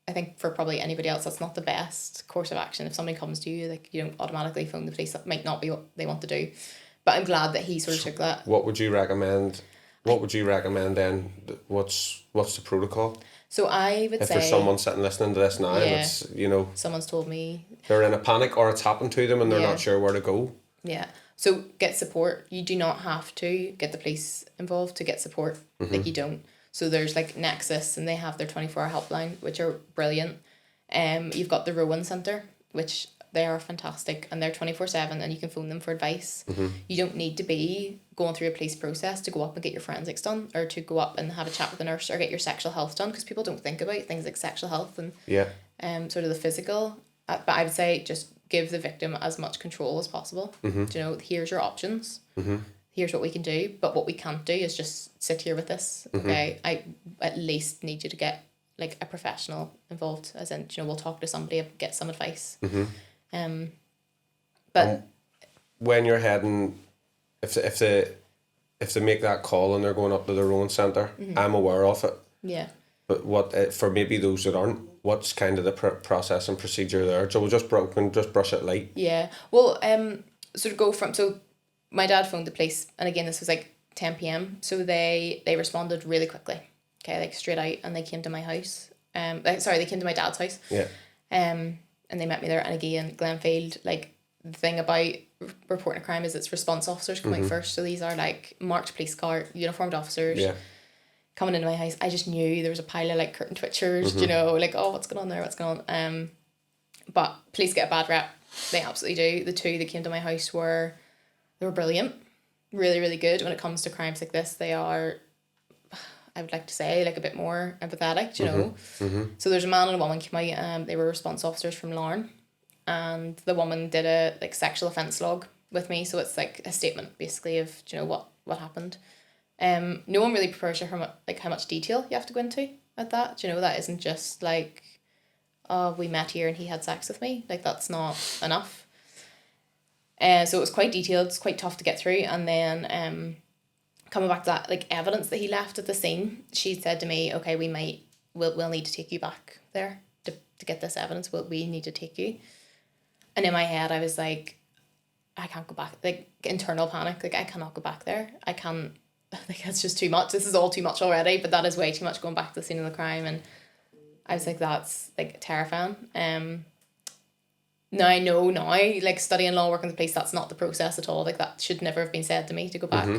think for probably anybody else, that's not the best course of action. If somebody comes to you, like you don't automatically phone the police. That might not be what they want to do. But I'm glad that he sort of took that. What would you recommend? What would you recommend then? What's the protocol? So I would say... If there's someone sitting listening to this now and it's, someone's told me... They're in a panic or it's happened to them and they're not sure where to go. Yeah. So get support. You do not have to get the police involved to get support. Like you don't. So there's like Nexus and they have their 24-hour helpline, which are brilliant. You've got the Rowan Centre, which... They are fantastic and they're 24/7 and you can phone them for advice. You don't need to be going through a police process to go up and get your forensics done or to go up and have a chat with a nurse or get your sexual health done because people don't think about things like sexual health and sort of the physical. But I would say just give the victim as much control as possible. Do you know, here's your options. Here's what we can do, but what we can't do is just sit here with this. Okay, I at least need you to get like a professional involved, as in, you know, we'll talk to somebody, get some advice. But when you're heading, if they make that call and they're going up to the Rowan Centre, I'm aware of it. Yeah. But what for maybe those that aren't, what's kind of the process and procedure there? So we'll just brush it light. Yeah. Well, sort of go from, so my dad phoned the police, and again this was like 10 p.m. So they responded really quickly. Okay, like straight out, and they came to my house. They came to my dad's house. Yeah. And they met me there. And again, Glenfield, like the thing about reporting a crime is it's response officers come out first. So these are like marked police car, uniformed officers. Yeah. Coming into my house, I just knew there was a pile of like curtain twitchers, you know, like, oh, what's going on there, what's going on. But police get a bad rep. They absolutely do. The two that came to my house were brilliant, really, really good. When it comes to crimes like this, they are, I would like to say, like a bit more empathetic, you know. So there's a man and a woman came out. They were response officers from Larne, and the woman did a like sexual offence log with me. So it's like a statement basically of, you know, what happened. No one really prepares you for how much detail you have to go into at that. You know, that isn't just like, oh, we met here and he had sex with me. Like, that's not enough. So it was quite detailed. It's quite tough to get through. And then coming back to that, like, evidence that he left at the scene, she said to me, okay, we'll need to take you back there to get this evidence. We need to take you. And in my head, I was like, I can't go back. Like, internal panic. Like, I cannot go back there. I can't. Like, that's just too much. This is all too much already, but that is way too much going back to the scene of the crime. And I was like, that's like terrifying. Now I know now, like studying law, working with the police, that's not the process at all. Like, that should never have been said to me to go back.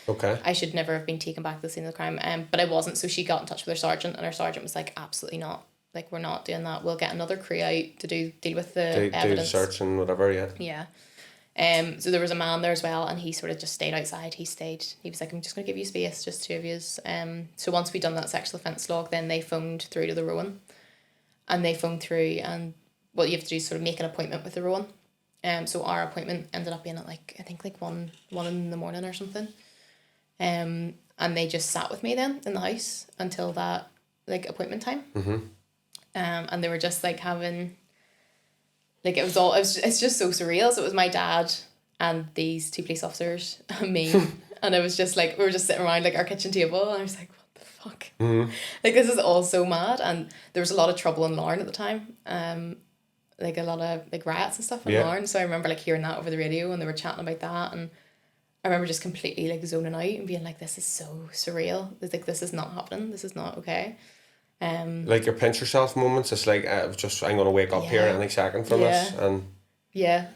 Okay. I should never have been taken back to the scene of the crime. But I wasn't. So she got in touch with her sergeant, and her sergeant was like, absolutely not. Like, we're not doing that. We'll get another crew out to deal with the evidence. Do the search and whatever, yeah. Yeah. So there was a man there as well, and he sort of just stayed outside. He was like, I'm just going to give you space, just two of yous. So once we'd done that sexual offence log, then they phoned through to the Rowan. And they phoned through, and what you have to do is sort of make an appointment with the Rowan. So our appointment ended up being at like, I think like one in the morning or something. And they just sat with me then in the house until that like appointment time. And they were just like having... Like, it's just so surreal. So it was my dad and these two police officers and me. And it was just like, we were just sitting around like our kitchen table. And I was like, what the fuck? Like, this is all so mad. And there was a lot of trouble in Larne at the time. Like a lot of like riots and stuff in Larne. So I remember like hearing that over the radio and they were chatting about that. And I remember just completely like zoning out and being like, this is so surreal. It's like, this is not happening. This is not okay. Like your pinch yourself moments, it's like I'm gonna wake up here any second from this, and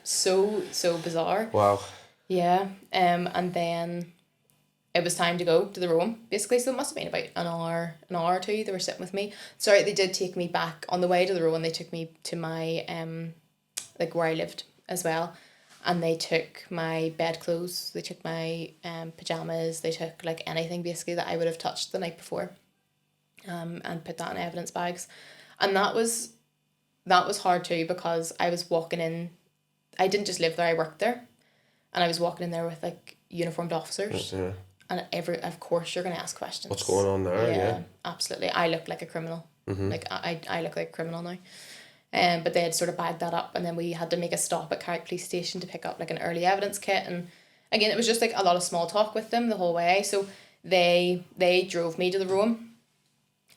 so bizarre. Wow. Yeah. And then it was time to go to the Rowan, basically. So it must have been about an hour or two. They were sitting with me. Sorry, they did take me back on the way to the Rowan. They took me to my like where I lived as well, and they took my bedclothes. They took my pajamas. They took like anything basically that I would have touched the night before. And put that in evidence bags, and that was hard too, because I was walking in. I didn't just live there; I worked there, and I was walking in there with like uniformed officers. Yeah. And of course you're gonna ask questions. What's going on there? Yeah. Absolutely. I look like a criminal. Like I look like a criminal now. But they had sort of bagged that up, and then we had to make a stop at Carrick Police Station to pick up like an early evidence kit, and again it was just like a lot of small talk with them the whole way. So they drove me to the Rowan.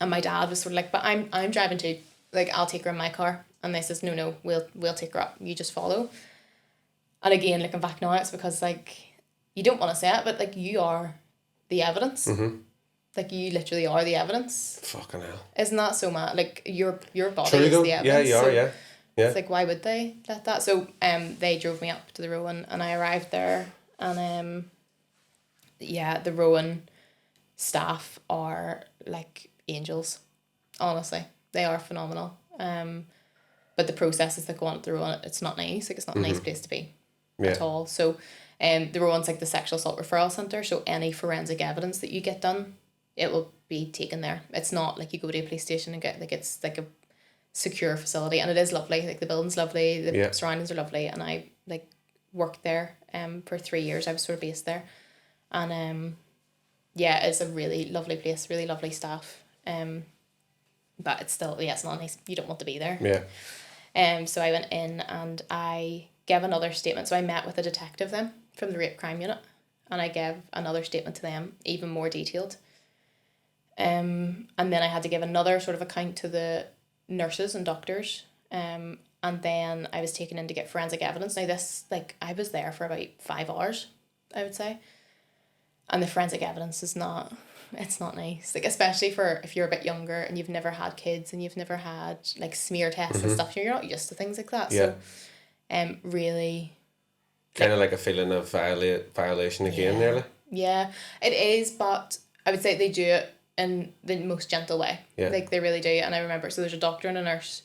And my dad was sort of like, but I'm driving too. Like, I'll take her in my car. And they says, no, we'll take her up. You just follow. And again, looking back now, it's because, like, you don't want to say it, but, like, you are the evidence. Like, you literally are the evidence. Fucking hell. Isn't that so mad? Like, your body True, is though. the evidence. Yeah, you are, yeah. It's like, why would they let that? So, they drove me up to the Rowan, and I arrived there, and, the Rowan staff are, like, angels. Honestly, they are phenomenal. But the processes that go on at the Rowan, it's not nice. Like, it's not a nice place to be at all. So the Rowan's like the sexual assault referral centre, so any forensic evidence that you get done, it will be taken there. It's not like you go to a police station and get, like, it's like secure facility, and it is lovely. Like the building's lovely, the Yeah. surroundings are lovely, and I like worked there for 3 years. I was sort of based there, and yeah, it's a really lovely place, really lovely staff. But it's still, yeah, it's not nice. You don't want to be there. Yeah. So I went in and I gave another statement. So I met with a detective then from the rape crime unit, and I gave another statement to them, even more detailed. And then I had to give another sort of account to the nurses and doctors. And then I was taken in to get forensic evidence. Now this, like, I was there for about 5 hours, I would say. And the forensic evidence is not, it's not nice. Like, especially for if you're a bit younger and you've never had kids and you've never had like smear tests and stuff, you're not used to things like that. Yeah. So really Kind of like a feeling of violation again, nearly. Yeah, it is, but I would say they do it in the most gentle way. Yeah. Like, they really do. And I remember, so there's a doctor and a nurse,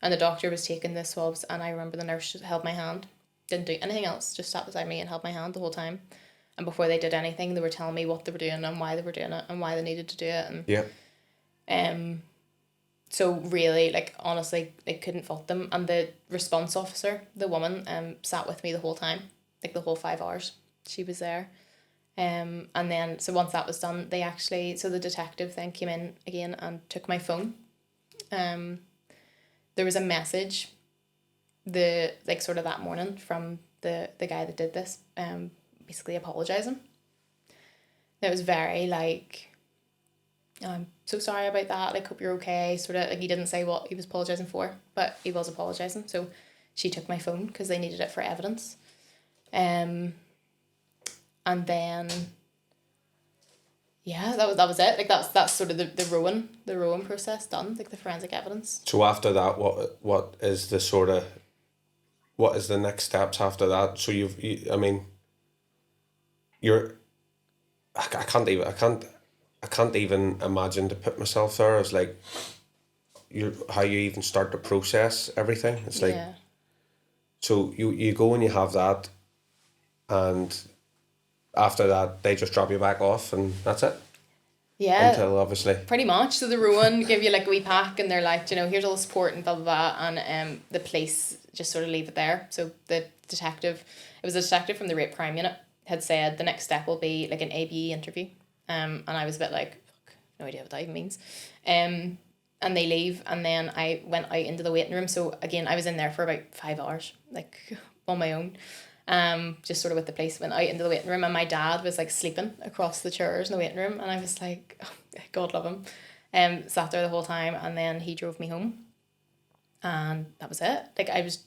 and the doctor was taking the swabs, and I remember the nurse held my hand, didn't do anything else, just sat beside me and held my hand the whole time. And before they did anything, they were telling me what they were doing and why they were doing it and why they needed to do it. And Yeah. so really, like, honestly, I couldn't fault them. And the response officer, the woman, sat with me the whole time, like the whole 5 hours. She was there. And then, so once that was done, so the detective then came in again and took my phone. There was a message, sort of that morning from the guy that did this, basically apologising. It was very like, I'm so sorry about that, like, hope you're okay, sort of, like, he didn't say what he was apologising for, but he was apologising. So she took my phone because they needed it for evidence. And then, yeah, that was it. Like, that's sort of the Rowan process done, like the forensic evidence. So after that, what is the next steps after that? So I can't even imagine to put myself there as like how you even start to process everything. It's like, Yeah. so you go and you have that, and after that they just drop you back off and that's it. Yeah. Until obviously. Pretty much. So the Rowan give you like a wee pack, and they're like, here's all the support and blah blah blah, and the police just sort of leave it there. So the detective, it was a detective from the rape crime unit, had said the next step will be like an ABE interview. And I was a bit like, fuck, no idea what that even means. And they leave, and then I went out into the waiting room. So again, I was in there for about 5 hours, like, on my own. Just sort of with the police, went out into the waiting room, and my dad was like sleeping across the chairs in the waiting room, and I was like, oh, God love him. Sat there the whole time, and then he drove me home, and that was it. Like, I was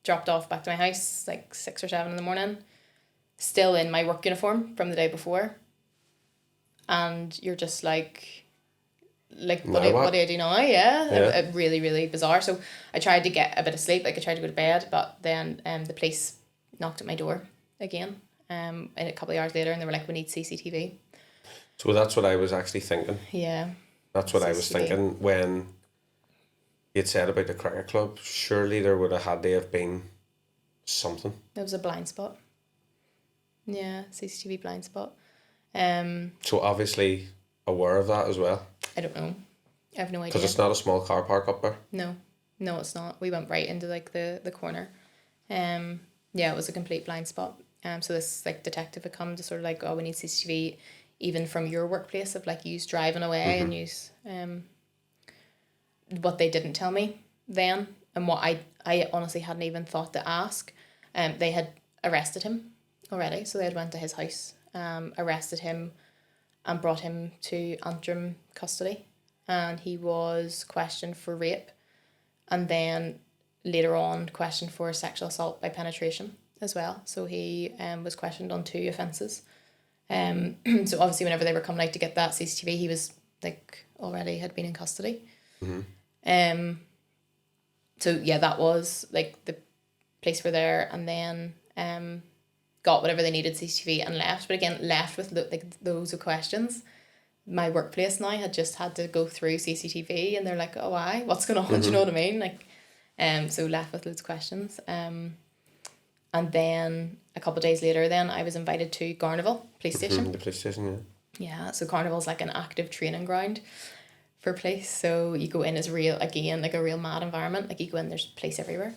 dropped off back to my house like 6 or 7 in the morning, still in my work uniform from the day before, and you're just like what do I do now? Yeah. Really, really bizarre. So I tried to get a bit of sleep, like I tried to go to bed, but then the police knocked at my door again, and a couple of hours later, and they were like, we need CCTV. So that's what I was actually thinking. Yeah. That's what CCTV. I was thinking when you'd said about the cricket club. Surely there would have had to have been something. There was a blind spot. Yeah, CCTV blind spot. So obviously aware of that as well. I don't know. I have no idea. Because it's not a small car park up there. No, it's not. We went right into like the corner. Yeah, it was a complete blind spot. So this like detective had come to sort of like, oh, we need CCTV even from your workplace of like yous driving away and yous what they didn't tell me then, and what I honestly hadn't even thought to ask. They had arrested him already, so they had went to his house, arrested him, and brought him to Antrim custody, and he was questioned for rape, and then later on questioned for sexual assault by penetration as well. So he was questioned on 2 offences. So obviously whenever they were coming out to get that CCTV, he was like already had been in custody. So yeah, that was like the police were there, and then got whatever they needed CCTV and left. But again, left with like loads of questions. My workplace now had just had to go through CCTV, and they're like, oh, why? What's going on? Do you know what I mean? Like, so left with loads of questions. And then a couple of days later, then I was invited to Garnival police station. The police station, yeah. Yeah, so Carnival's like an active training ground for police. So you go in as real, again, like a real mad environment. Like you go in, there's police everywhere.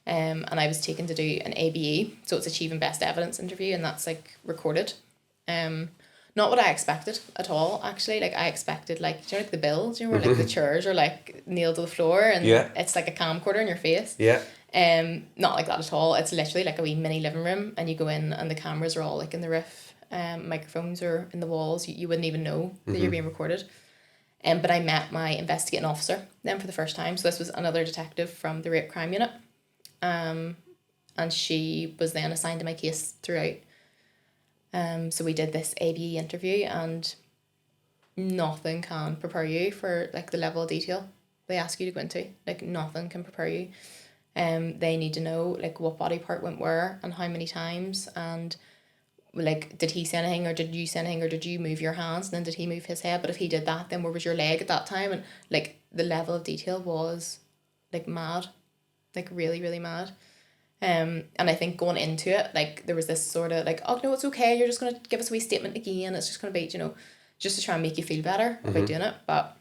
And I was taken to do an ABE, so it's Achieving Best Evidence interview, and that's like recorded. Not what I expected at all, actually. Like I expected, like, do you know, like the bills, you know, where like the chairs are like nailed to the floor and it's like a camcorder in your face. Yeah. Not like that at all. It's literally like a wee mini living room, and you go in and the cameras are all like in the roof. Microphones are in the walls. You wouldn't even know that you're being recorded. But I met my investigating officer then for the first time. So this was another detective from the rape crime unit. And she was then assigned to my case throughout. So we did this ABE interview, and nothing can prepare you for like the level of detail they ask you to go into. Like nothing can prepare you. They need to know like what body part went where and how many times, and like did he say anything or did you say anything or did you move your hands and then did he move his head, but if he did that then where was your leg at that time, and like the level of detail was like mad, like really really mad. And I think going into it, like there was this sort of like, oh no, it's okay, you're just going to give us a wee statement again, it's just going to be, you know, just to try and make you feel better about doing it. But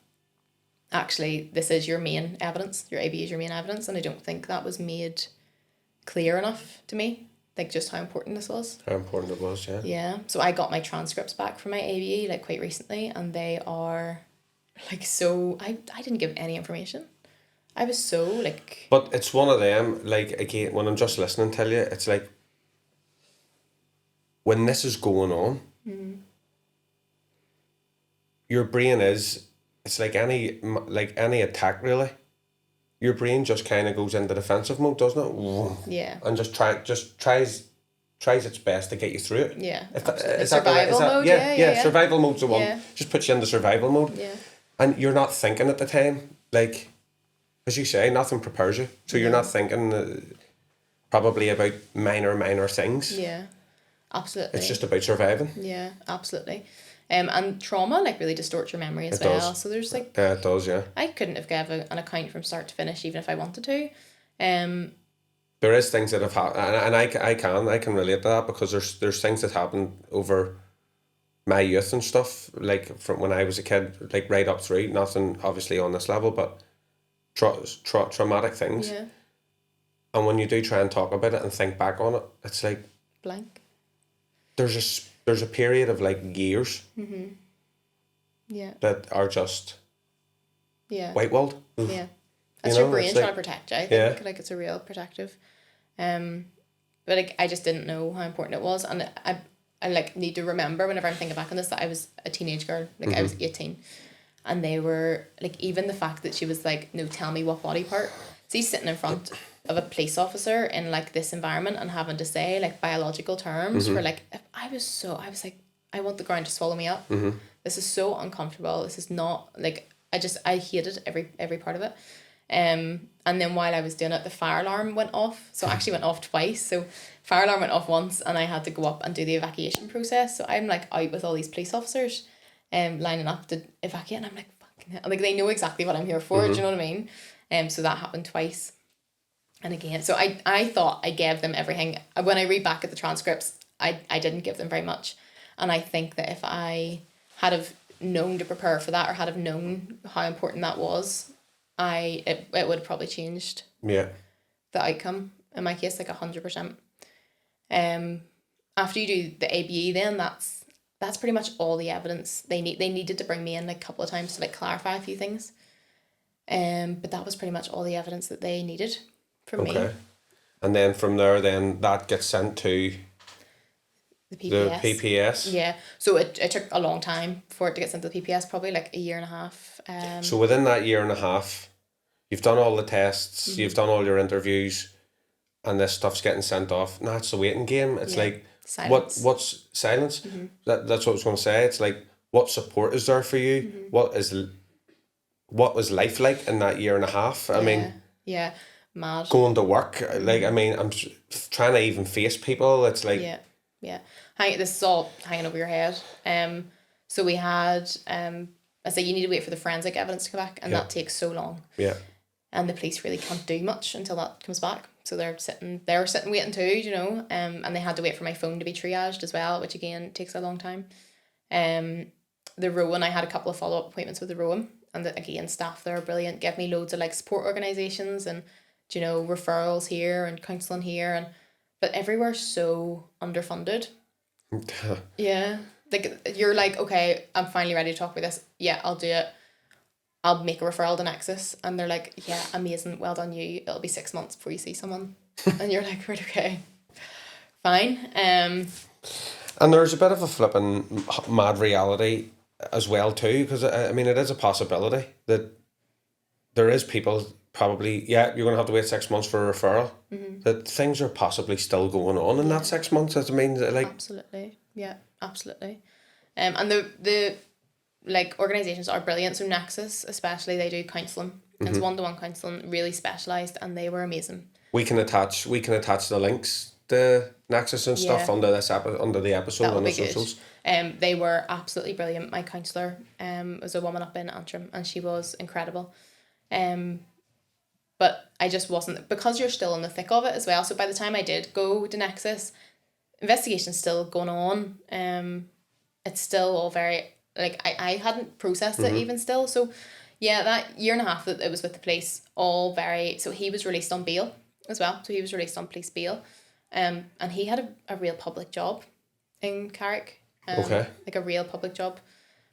actually this is your main evidence, your ABE is your main evidence, and I don't think that was made clear enough to me, like just how important this was. How important it was, yeah. Yeah, so I got my transcripts back from my ABE like quite recently, and they are like so, I didn't give any information. I was so like... But it's one of them, like, again, when I'm just listening to you, it's like, when this is going on, your brain is, it's like any attack, really. Your brain just kind of goes into defensive mode, doesn't it? Yeah. And just tries its best to get you through it. Yeah. Is Survival mode, yeah. Survival mode's the one. Yeah. Just puts you into survival mode. Yeah. And you're not thinking at the time, like... As you say, nothing prepares you. So you're not thinking probably about minor things. Yeah, absolutely. It's just about surviving. Yeah, absolutely. And trauma like really distorts your memory as well. So there's like... Yeah, it does, yeah. I couldn't have given an account from start to finish even if I wanted to. There is things that have happened, and I can relate to that, because there's things that happened over my youth and stuff, like from when I was a kid, like right up through, nothing obviously on this level, but traumatic things. Yeah. And when you do try and talk about it and think back on it, it's like blank. There's a period of like years Yeah. that are just white walled. Yeah. That's your brain trying to protect you, I think. Like it's a real protective. But like I just didn't know how important it was, and I like need to remember whenever I'm thinking back on this that I was a teenage girl. Like I was 18. And they were, like, even the fact that she was like, no, tell me what body part. See, sitting in front of a police officer in, like, this environment and having to say, like, biological terms for, like, I was like, I want the ground to swallow me up. This is so uncomfortable. This is not, like, I hated every part of it. And then while I was doing it, the fire alarm went off. So it actually went off twice. So fire alarm went off once and I had to go up and do the evacuation process. So I'm, like, out with all these police officers. Lining up to evacuate, and I'm like, fucking hell. Like they know exactly what I'm here for. Do you know what I mean? So that happened twice, and again. So I thought I gave them everything. When I read back at the transcripts, I didn't give them very much, and I think that if I had have known to prepare for that or had have known how important that was, it would have probably changed. Yeah. The outcome in my case, like 100%. After you do the ABE, then that's pretty much all the evidence they need. They needed to bring me in like a couple of times to like clarify a few things. But that was pretty much all the evidence that they needed from me. Okay. And then from there, then that gets sent to the PPS. The PPS. Yeah. So it took a long time for it to get sent to the PPS, probably like a year and a half. So within that year and a half, you've done all the tests, you've done all your interviews, and this stuff's getting sent off. Now it's the waiting game. It's like silence. What's silence? That's what I was going to say. It's like, what support is there for you? What was life like in that year and a half? I mean, mad. Going to work, like, I mean, I'm trying to even face people. It's like, this is all hanging over your head. So we had I say you need to wait for the forensic evidence to come back, and that takes so long. Yeah. And the police really can't do much until that comes back. So they were sitting waiting too, you know, and they had to wait for my phone to be triaged as well, which again takes a long time. The Rowan, I had a couple of follow-up appointments with the Rowan, and again, staff there are brilliant, give me loads of like support organisations and, you know, referrals here and counselling here, but everywhere's so underfunded. Yeah. Like, you're like, okay, I'm finally ready to talk about this. Yeah, I'll do it. I'll make a referral to Nexus. And they're like, yeah, amazing. Well done you. It'll be 6 months before you see someone. And you're like, right, okay. Fine. And there's a bit of a flipping mad reality as well too, because I mean, it is a possibility that there is people probably, yeah, you're going to have to wait 6 months for a referral, that things are possibly still going on in that 6 months. I mean, like... Absolutely. Yeah, absolutely. And the like organisations are brilliant. So Nexus especially, they do counselling. It's one-to-one counselling, really specialised, and they were amazing. We can attach the links to Nexus and stuff under the episode on the socials. They were absolutely brilliant. My counsellor was a woman up in Antrim, and she was incredible. But I just wasn't, because you're still in the thick of it as well. So by the time I did go to Nexus, investigation's still going on. It's still all very, like, I hadn't processed it even still. So yeah, that year and a half that it was with the police, all very, so he was released on bail as well. So he was released on police bail. And he had a real public job in Carrick. Like a real public job.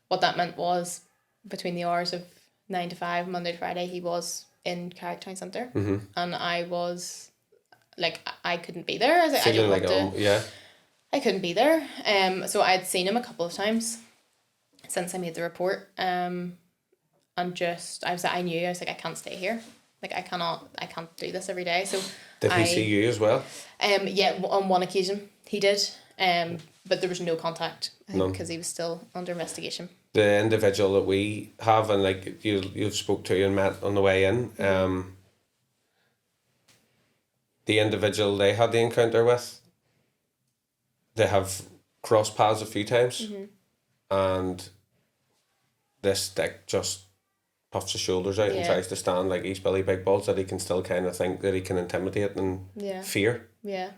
What that meant was, between the hours of 9 to 5, Monday to Friday, he was in Carrick Town Centre. And I was, like, I couldn't be there. I was like, feeling I don't want to. I couldn't be there. So I'd seen him a couple of times since I made the report. And just, I knew, I was like, I can't stay here. Like, I can't do this every day. So did he see you as well? Yeah, on one occasion he did. But there was no contact, I think, because he was still under investigation. The individual that we have, and like you've spoke to and met on the way in, the individual they had the encounter with, they have crossed paths a few times, and this dick just puffs his shoulders out and tries to stand like East Billy Big Balls, that he can still kind of think that he can intimidate and fear. Yeah.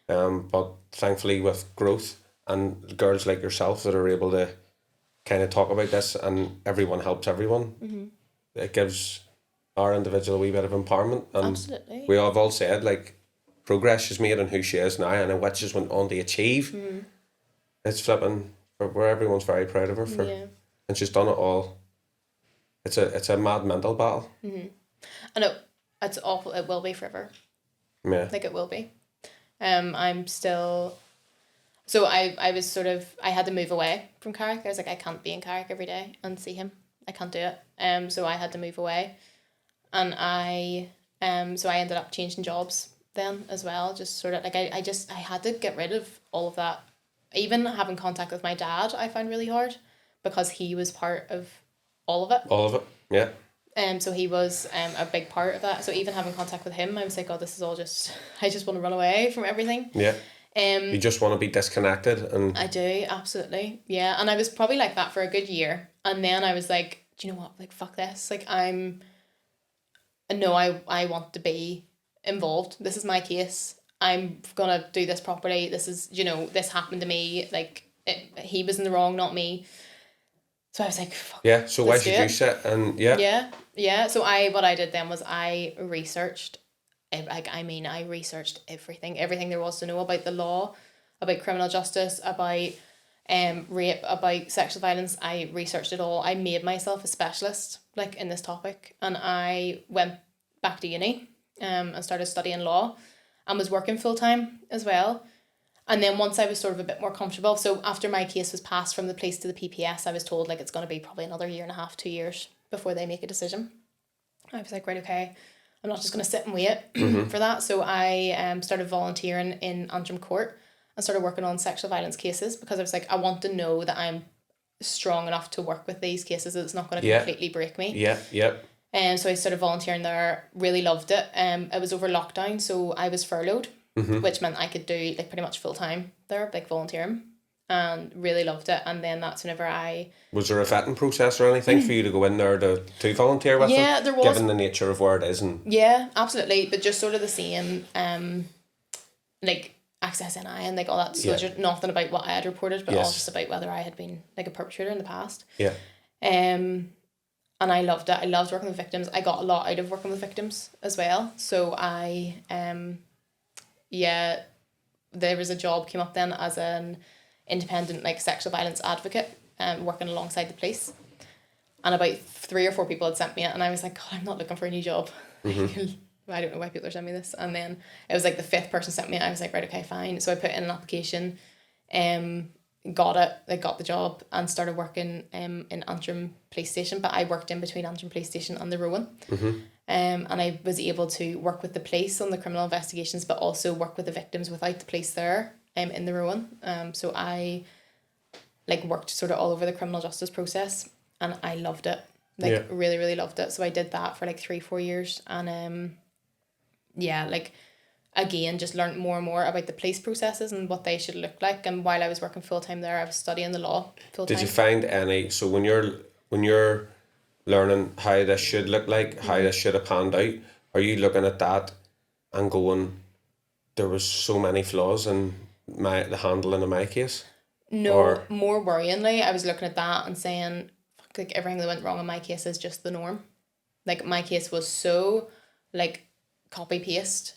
But thankfully, with growth and girls like yourself that are able to kind of talk about this, and everyone helps everyone, it gives our individual a wee bit of empowerment. And absolutely, we have all said, like, progress she's made and who she is now and what she's went on to achieve. It's flipping, where everyone's very proud of her for, and she's done it all. It's a mad mental battle. I know, it's awful. It will be forever. Yeah, like, it will be. I'm still, so I was sort of, I had to move away from Carrick. I was like, I can't be in Carrick every day and see him. I can't do it. So I had to move away, and so I ended up changing jobs then as well. Just sort of like, I had to get rid of all of that. Even having contact with my dad, I found really hard, because he was part of all of it. All of it, yeah. So he was a big part of that. So even having contact with him, I was like, oh, this is all just, I just want to run away from everything. Yeah. You just want to be disconnected. And I do, absolutely. Yeah. And I was probably like that for a good year. And then I was like, do you know what? Like, fuck this. Like, I want to be involved. This is my case. I'm going to do this properly. This is, this happened to me. Like, he was in the wrong, not me. So I was like, fuck. Yeah, so why should you sit and, Yeah, so what I did then was I researched, I researched everything there was to know about the law, about criminal justice, about rape, about sexual violence. I researched it all. I made myself a specialist, like, in this topic, and I went back to uni and started studying law, and was working full-time as well. And then once I was sort of a bit more comfortable, so after my case was passed from the police to the PPS, I was told, like, it's going to be probably another 1.5 to 2 years before they make a decision. I was like, right, okay, I'm not just going to sit and wait for that. So I started volunteering in Antrim Court and started working on sexual violence cases, because I was like, I want to know that I'm strong enough to work with these cases, that it's not going to completely break me. Yeah, yep. And so I started volunteering there, really loved it. It was over lockdown, so I was furloughed. Which meant I could do, like, pretty much full time there, like, volunteering, and really loved it. And then that's whenever I... Was there a vetting process or anything for you to go in there to volunteer with them? Yeah, there was. Given the nature of where it is. And yeah, absolutely. But just sort of the same, like, access NI and, like, all that. So just nothing about what I had reported, but all just about whether I had been, like, a perpetrator in the past. Yeah. And I loved it. I loved working with victims. I got a lot out of working with victims as well. So there was a job came up then as an independent like sexual violence advocate, working alongside the police. And about 3 or 4 people had sent me it, and I was like, God, I'm not looking for a new job. I don't know why people are sending me this. And then it was like the 5th person sent me it. I was like, right, okay, fine. So I put in an application, got it, like got the job, and started working in Antrim police station. But I worked in between Antrim police station and the Rowan. And I was able to work with the police on the criminal investigations, but also work with the victims without the police there, in the Rowan. So I like worked sort of all over the criminal justice process, and I loved it. Really, really loved it. So I did that for like 3-4 years, and like again, just learned more and more about the police processes and what they should look like. And while I was working full time there, I was studying the law full time. Did you find any? So when you're learning how this should look like, how this should have panned out, are you looking at that and going, there was so many flaws in the handling of my case? No, or more worryingly, I was looking at that and saying, fuck, like everything that went wrong in my case is just the norm. Like my case was so like copy paste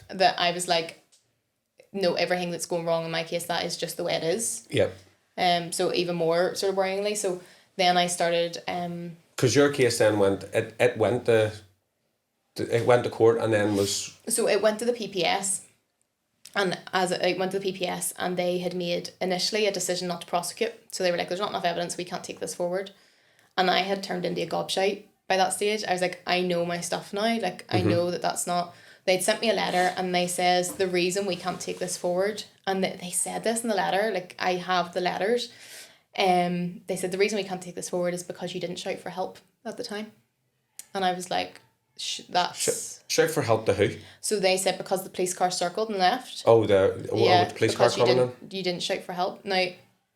that I was like, no, everything that's going wrong in my case, that is just the way it is. Yep. So even more sort of worryingly. So then I started because your case then went to court and then was... So it went to the PPS, and as it went to the PPS, and they had made initially a decision not to prosecute. So they were like, there's not enough evidence, we can't take this forward. And I had turned into a gobshite by that stage. I was like, I know my stuff now. Like, I know that that's not... They'd sent me a letter, and they says, the reason we can't take this forward, and they said this in the letter, like, I have the letters, they said, the reason we can't take this forward is because you didn't shout for help at the time. And I was like, that's... Shout for help to who? So they said because the police car circled and left. Oh, the police car coming in? You didn't shout for help. Now,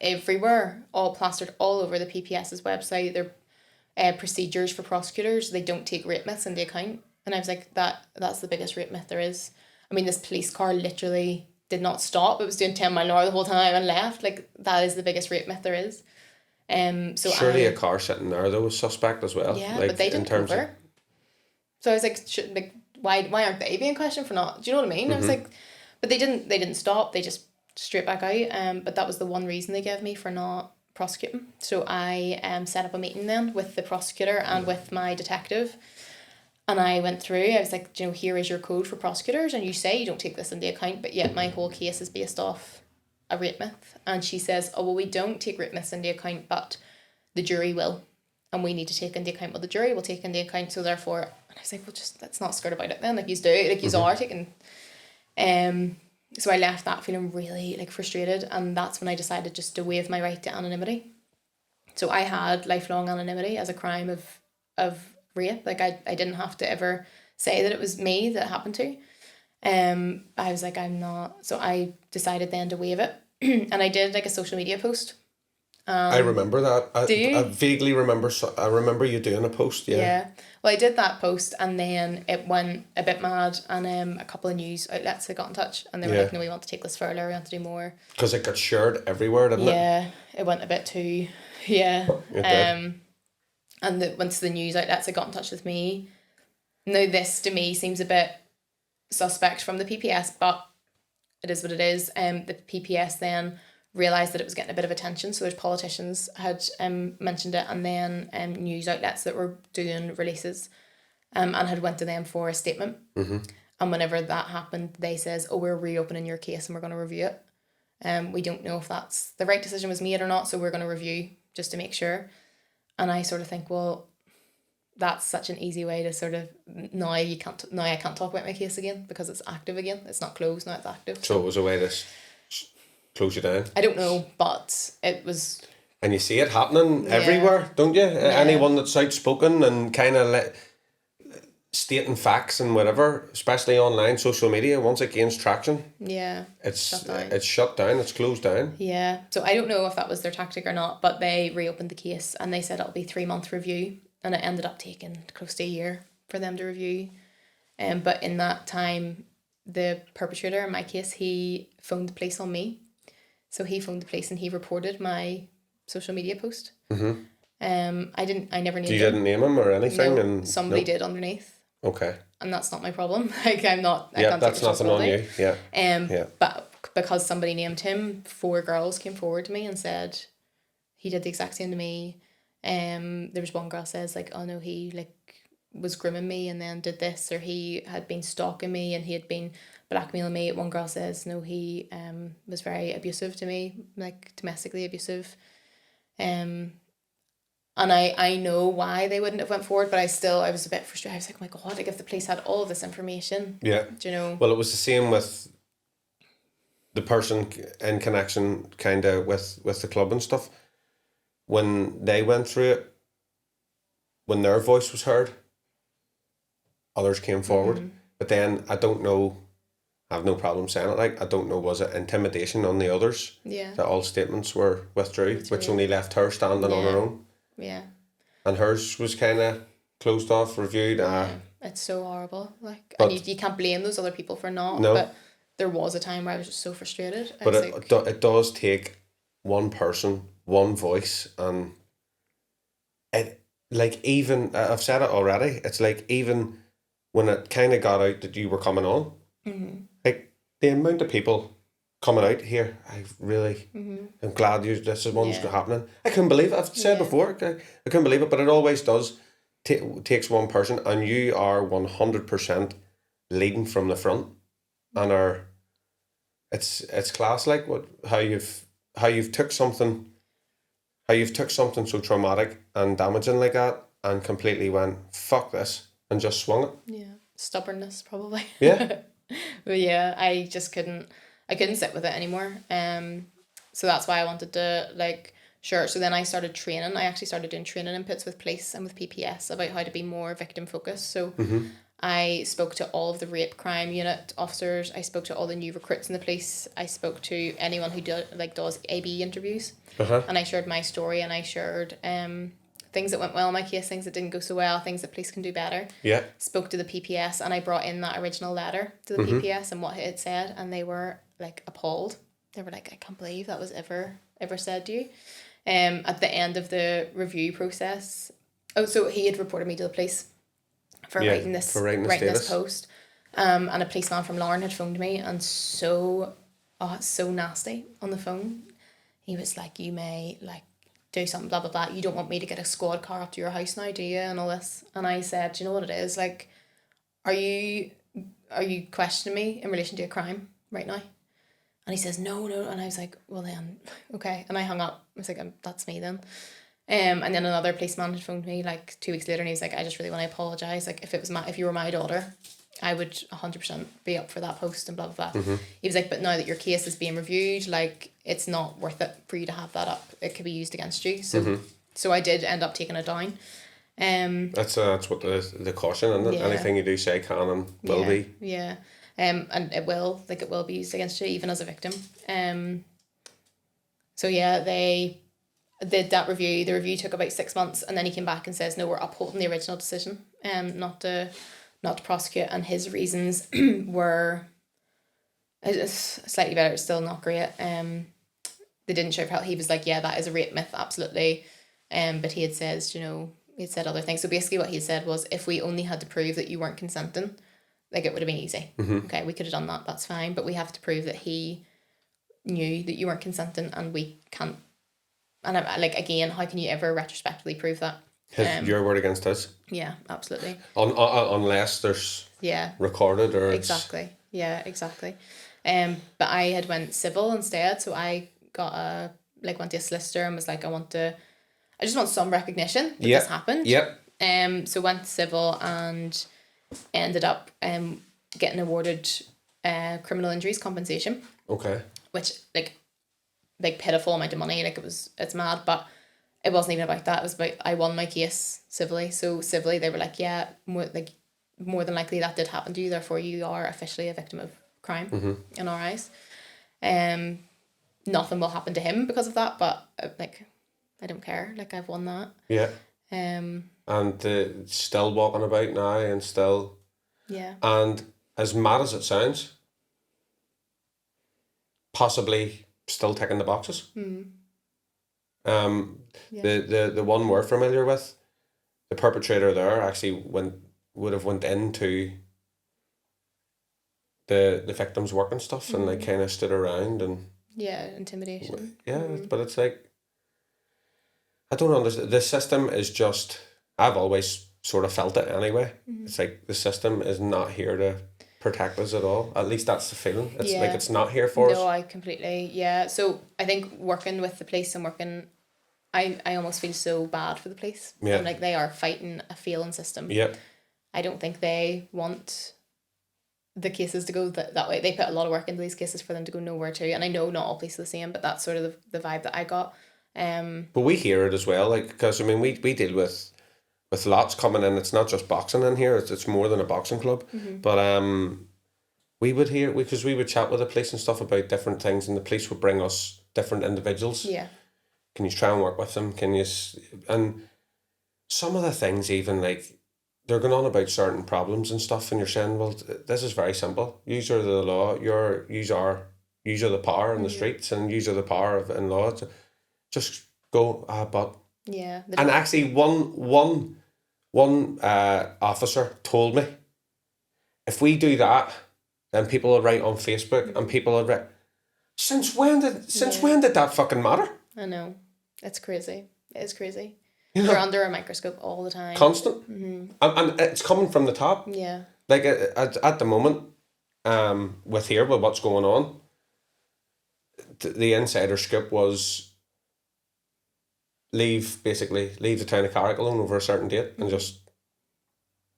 everywhere, all plastered all over the PPS's website, their procedures for prosecutors, they don't take rape myths into account. And I was like, that's the biggest rape myth there is. I mean, this police car literally did not stop. It was doing 10 mile an hour the whole time and left. Like, that is the biggest rape myth there is. So surely a car sitting there though was suspect as well. Yeah, like, but they didn't cover. So I was like, why aren't they being questioned for not? Do you know what I mean? I was like, but they didn't stop. They just straight back out. But that was the one reason they gave me for not prosecuting. So I set up a meeting then with the prosecutor and with my detective. And I went through, I was like, here is your code for prosecutors, and you say you don't take this into account, but yet my whole case is based off a rape myth. And she says, oh, well, we don't take rape myths into account, but the jury will. And we need to take into account what the jury will take into account. So therefore, and I was like, well, just let's not skirt about it then. Like, you do, like, you are taking. So I left that feeling really, like, frustrated. And that's when I decided just to waive my right to anonymity. So I had lifelong anonymity as a crime of rape. Like, I didn't have to ever say that it was me that it happened to. I was like, I'm not. So I decided then to waive it. And I did, like, a social media post. I remember that. Do you? I vaguely remember. I remember you doing a post. Yeah. Well, I did that post, and then it went a bit mad, and a couple of news outlets had got in touch, and they were like, "No, we want to take this further. We want to do more." Because it got shared everywhere, didn't it? Yeah, it went a bit too. Yeah. It did. And once the news outlets had got in touch with me, now this to me seems a bit suspect from the PPS, but it is what it is. The PPS then realised that it was getting a bit of attention, so there's politicians had mentioned it, and then news outlets that were doing releases and had went to them for a statement. And whenever that happened, they says, oh, we're reopening your case and we're going to review it. We don't know if that's the right decision was made or not, so we're going to review just to make sure. And I sort of think, well, that's such an easy way to sort of now I can't talk about my case again because it's active again. It's not closed, now it's active. So it was a way to close you down? I don't know, but it was... And you see it happening everywhere, don't you? Yeah. Anyone that's outspoken and kind of stating facts and whatever, especially online, social media, once it gains traction, it's shut down, it's closed down. Yeah, so I don't know if that was their tactic or not, but they reopened the case and they said it'll be 3-month review, and it ended up taking close to a year for them to review. But in that time, the perpetrator in my case, he phoned the police on me. So he phoned the police and he reported my social media post. I never named You him. didn't name him or anything? No, And somebody no? did underneath. Okay. And that's not my problem. Like, I can't take That's nothing on responsibility. you. Yeah. But because somebody named him, 4 girls came forward to me and said he did the exact same to me. There was one girl says like, oh no, he like was grooming me and then did this, or he had been stalking me and he had been blackmailing me. One girl says no, he was very abusive to me, like domestically abusive. And I know why they wouldn't have went forward, but I was a bit frustrated. I was like, oh my God, like if the police had all of this information. Yeah. Do you know? Well, it was the same with the person in connection kind of with the club and stuff. When they went through it, when their voice was heard, others came forward. But then I don't know, I have no problem saying it, like, I don't know, was it intimidation on the others? Yeah. That all statements were withdrew, which only left her standing on her own. Yeah. And hers was kind of closed off, reviewed. It's so horrible. Like, But- and you can't blame those other people for not. No. But there was a time where I was just so frustrated. But it does take one person, one voice, and it, like, even, I've said it already, it's like even when it kind of got out that you were coming on, like the amount of people coming out here, I really, I'm glad this is one's happening. I couldn't believe it. I've said before, I couldn't believe it, but it always does. Takes one person, and you are 100% leading from the front, and it's class, like how you've took something so traumatic and damaging like that and completely went fuck this and just swung it. Yeah. Stubbornness, probably. Yeah. But yeah, I just couldn't sit with it anymore. So that's why I wanted to, like, sure. So then I started training. I actually started doing training inputs with police and with PPS about how to be more victim focused. So I spoke to all of the rape crime unit officers. I spoke to all the new recruits in the police. I spoke to anyone who does AB interviews. And I shared my story, and I shared things that went well in my case, things that didn't go so well, things that police can do better. Yeah. Spoke to the PPS, and I brought in that original letter to the PPS and what it had said, and they were like appalled. They were like, I can't believe that was ever said to you. At the end of the review process, so he had reported me to the police for writing this post. And a policeman from Lauren had phoned me, and so nasty on the phone. He was like, you may like do something, blah blah blah. You don't want me to get a squad car up to your house now, do you? And all this. And I said, do you know what it is? Like, are you questioning me in relation to a crime right now? And he says, no. And I was like, well then, okay. And I hung up. I was like, that's me then. And then another policeman had phoned me like 2 weeks later, and he was like, I just really want to apologise. Like, if you were my daughter, I would 100% be up for that post and blah blah blah. He was like, but now that your case is being reviewed, like, it's not worth it for you to have that up. It could be used against you. So I did end up taking it down. That's what the caution, and anything you do say can and will be. Yeah. And it will be used against you even as a victim. So yeah, they did that review. The review took about 6 months, and then he came back and says, no, we're upholding the original decision, not to prosecute. And his reasons were slightly better. It's still not great. They didn't show how he was like, yeah, that is a rape myth, absolutely. But he had said, he had said other things. So basically what he had said was, if we only had to prove that you weren't consenting, like, it would have been easy. Okay, we could have done that, that's fine. But we have to prove that he knew that you weren't consenting, and we can't. And I'm like, again, how can you ever retrospectively prove that? Your word against his. Yeah, absolutely. Unless there's recorded or exactly. Yeah, exactly. But I had went civil instead, so I got went to a solicitor and was like, I just want some recognition that this happened. Yep. So went civil and ended up getting awarded criminal injuries compensation. Okay. Which like pitiful amount of money, like it's mad, but it wasn't even about that. It was about, I won my case civilly. So civilly they were like, yeah, more than likely that did happen to you, therefore you are officially a victim of crime in our eyes. Nothing will happen to him because of that, but I don't care, like, I've won that. Yeah. And still walking about now, and still, and as mad as it sounds, possibly still ticking the boxes. The one we're familiar with, the perpetrator there actually would have went into the victim's work and stuff, and like kind of stood around and intimidation. But it's like, I don't understand. The system is just, I've always sort of felt it anyway. It's like the system is not here to protect us at all. At least that's the feeling. It's like it's not here for us. No, I completely, So I think working with the police and I almost feel so bad for the police. Yeah. And like they are fighting a failing system. Yep. I don't think they want the cases to go that way. They put a lot of work into these cases for them to go nowhere to. And I know not all police are the same, but that's sort of the vibe that I got. But we hear it as well, like, because I mean we deal with lots coming in. It's not just boxing in here, it's more than a boxing club. But we would hear, because we would chat with the police and stuff about different things, and the police would bring us different individuals. Can you try and work with them? And some of the things, even like, they're going on about certain problems and stuff, and you're saying, well, this is very simple. Yous are the law. Yous are the power in the streets, and yous are the power in law. Just go, but and actually one officer told me, if we do that, then people will write on Facebook, and people will write, since when did that fucking matter? I know, it's crazy. It is crazy. They're under a microscope all the time, constant, and it's coming from the top. Like at the moment, with what's going on, the insider scoop was, leave the town of Carrick alone over a certain date, and just,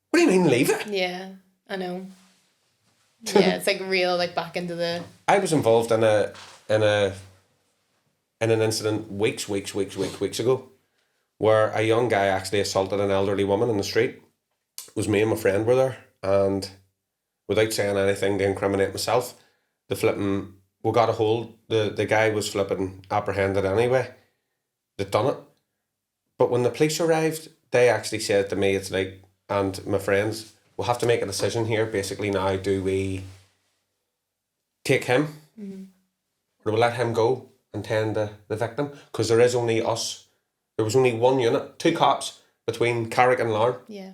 what do you mean leave it? Yeah, I know. Yeah, it's like real, like back into the. I was involved in an incident weeks ago, where a young guy actually assaulted an elderly woman in the street. It was me and my friend were there, and without saying anything to incriminate myself, we got a hold. The guy was flipping apprehended anyway. They'd done it. But when the police arrived, they actually said to me, it's like, and my friends, we'll have to make a decision here. Basically now, do we take him, or do we let him go and tend the victim? Because there is only us. There was only one unit, 2 cops between Carrick and Larne. Yeah.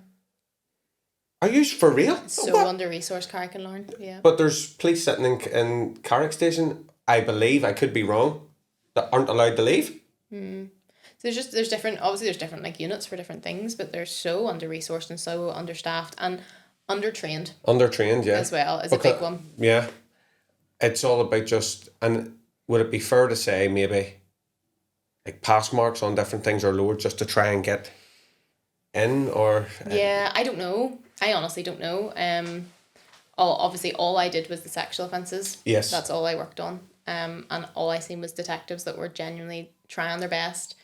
Are you for real? It's so under-resourced, Carrick and Larne, yeah. But there's police sitting in Carrick Station, I believe, I could be wrong, that aren't allowed to leave. So there's different like units for different things, but they're so under-resourced and so understaffed and undertrained. Undertrained, yeah. As well, is a big one. Yeah. It's all about just, and would it be fair to say maybe like pass marks on different things are lowered just to try and get in, or? Yeah, I don't know. I honestly don't know. All I did was the sexual offences. Yes. That's all I worked on. And all I seen was detectives that were genuinely trying their best.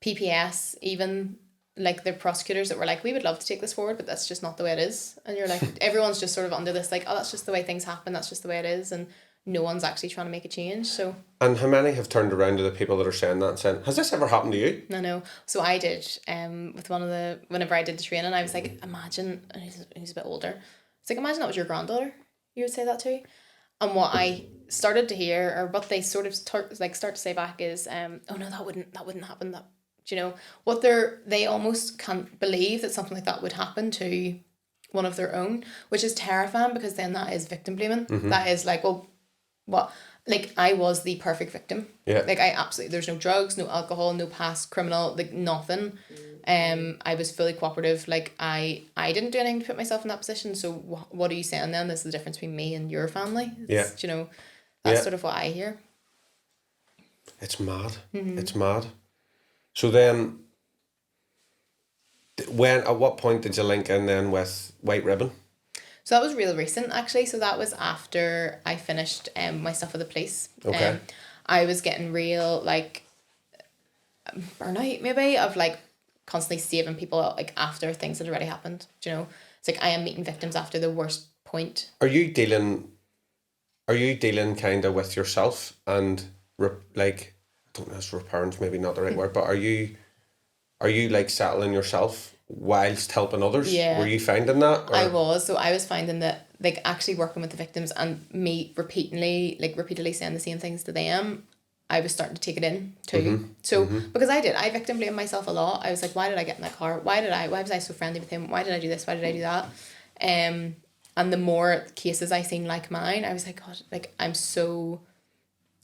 PPS, even like the prosecutors that were like, we would love to take this forward, but that's just not the way it is. And you're like, everyone's just sort of under this, like, oh, that's just the way things happen, that's just the way it is, and no one's actually trying to make a change. So. And how many have turned around to the people that are saying that and saying, has this ever happened to you? No. So I did, with whenever I did the training, I was like, imagine, and he's a bit older, it's like, imagine that was your granddaughter, you would say that to. And what I started to hear, or what they sort of start to say back is, oh no, that wouldn't happen, that, you know, they almost can't believe that something like that would happen to one of their own, which is terrifying, because then that is victim blaming. That is like, well, what, like, I was the perfect victim. Yeah. Like, there's no drugs, no alcohol, no past criminal, like, nothing. I was fully cooperative. Like, I didn't do anything to put myself in that position, so what are you saying then? This is the difference between me and your family. It's, you know, that's sort of what I hear. It's mad. It's mad. So then, at what point did you link in then with White Ribbon? So that was real recent, actually. So that was after I finished my stuff with the police. Okay. I was getting real, like, burnout, maybe, of, like, constantly saving people, like, after things had already happened. Do you know? It's like I am meeting victims after the worst point. Are you dealing kind of with yourself and, like, I don't know if repair's maybe not the right word, but are you like settling yourself whilst helping others? Yeah. Were you finding that? Or? I was finding that, like, actually working with the victims and me repeatedly saying the same things to them, I was starting to take it in too. So because I victim blamed myself a lot. I was like, why did I get in that car? Why was I so friendly with him? Why did I do this? Why did I do that? And the more cases I seen like mine, I was like, God, like I'm so,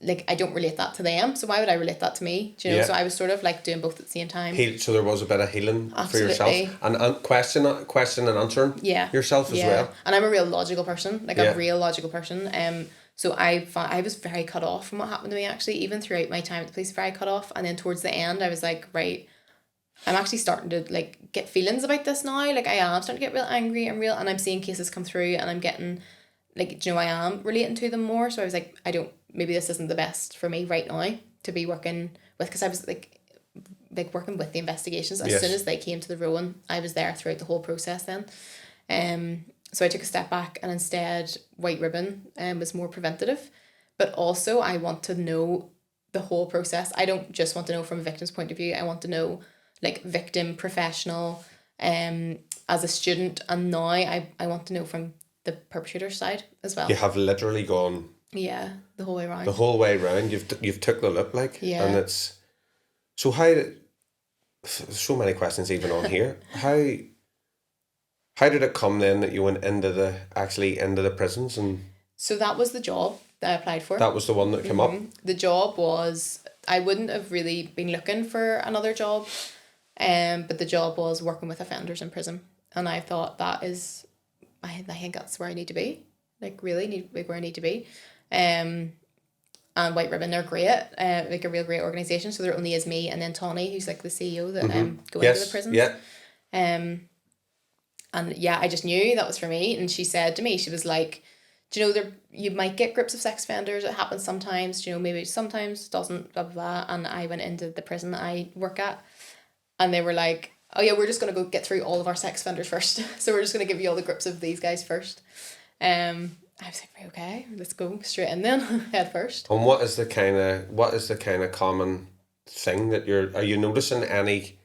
like I don't relate that to them. So why would I relate that to me? Do you know? Yeah. So I was sort of like doing both at the same time. So there was a bit of healing Absolutely. for yourself and question and answering yourself as well. And I'm a real logical person, like a real logical person. So I was very cut off from what happened to me actually, even throughout my time at the police, very cut off. And then towards the end, I was like, right, I'm actually starting to like get feelings about this now. Like I am starting to get real angry and I'm seeing cases come through and I'm getting like, do you know, I am relating to them more. So I was like, maybe this isn't the best for me right now to be working with, because I was like working with the investigations. As soon as they came to the Rowan, I was there throughout the whole process then. So I took a step back and instead White Ribbon was more preventative. But also I want to know the whole process. I don't just want to know from a victim's point of view. I want to know like victim, professional, as a student. And now I want to know from the perpetrator's side as well. You have literally gone... Yeah, the whole way around. The whole way around. You've took the look like. Yeah. And it's... So how... So many questions even on here. How did it come then that you went into the prisons? And so that was the job that I applied for. That was the one that came up? The job was... I wouldn't have really been looking for another job, but the job was working with offenders in prison. And I thought that is... I think that's where I need to be. Like really where I need to be. And White Ribbon, they're great, like a real great organisation. So there only is me and then Tawny, who's like the CEO that go into the prisons. Yeah. And yeah, I just knew that was for me. And she said to me, she was like, do you know, you might get groups of sex offenders. It happens sometimes. Do you know, maybe sometimes doesn't, blah, blah, blah. And I went into the prison that I work at and they were like, oh yeah, we're just going to go get through all of our sex offenders first. So we're just going to give you all the groups of these guys first. I was like, okay, let's go straight in then, head first. And what is the kind of common thing that are you noticing any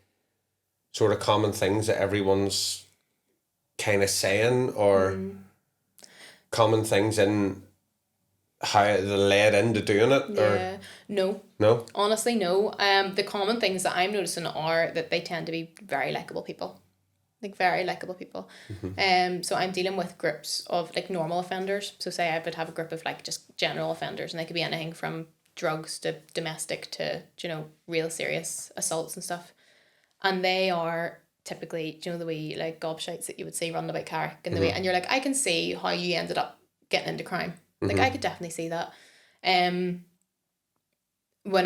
sort of common things that everyone's kind of saying or common things in how they led into doing it? Yeah, or? No. Honestly, no. The common things that I'm noticing are that they tend to be very likeable people. Like very likeable people. So I'm dealing with groups of like normal offenders. So say I would have a group of like just general offenders and they could be anything from drugs to domestic to, you know, real serious assaults and stuff. And they are typically, you know, the way like gobshites that you would see running about Carrick and the way, and you're like, I can see how you ended up getting into crime. Like I could definitely see that. When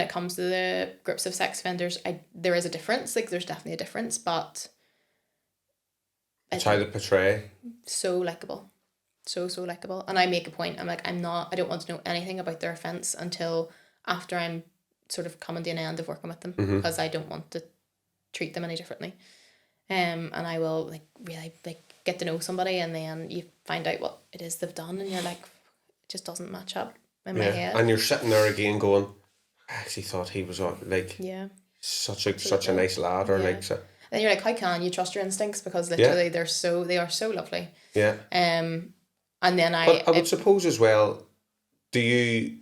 it comes to the groups of sex offenders, there is a difference. Like there's definitely a difference, but it's how they portray. So likeable. So likeable. And I make a point, I'm like, I don't want to know anything about their offence until after I'm sort of coming to an end of working with them because I don't want to treat them any differently. And I will like really like get to know somebody and then you find out what it is they've done and you're like, it just doesn't match up in my head. And you're sitting there again going, I actually thought he was like such a nice lad or like so. And you're like, how can you trust your instincts? Because literally they are so lovely. Yeah. And then I would suppose as well, do you,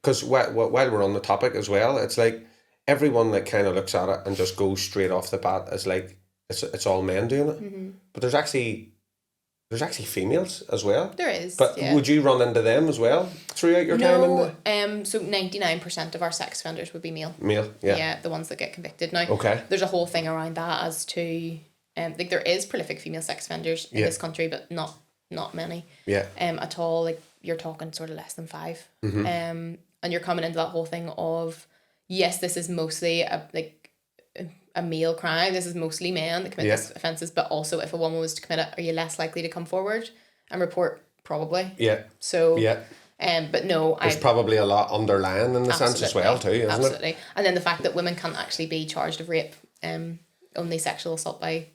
because while we're on the topic as well, it's like everyone that kind of looks at it and just goes straight off the bat as like, it's all men doing it. But there's actually females as well. There is. But would you run into them as well throughout your time in the... So 99% of our sex offenders would be male. Male, yeah. Yeah, the ones that get convicted. Now, okay. There's a whole thing around that as to... like there is prolific female sex offenders in this country, but not many. Yeah. At all. Like you're talking sort of less than 5. And you're coming into that whole thing of, yes, this is mostly a male crime. This is mostly men that commit these offences, but also if a woman was to commit it, are you less likely to come forward and report? Probably. Yeah. So but no, there's probably a lot underlying in the sense as well too, isn't it? And then the fact that women can't actually be charged of rape, only sexual assault by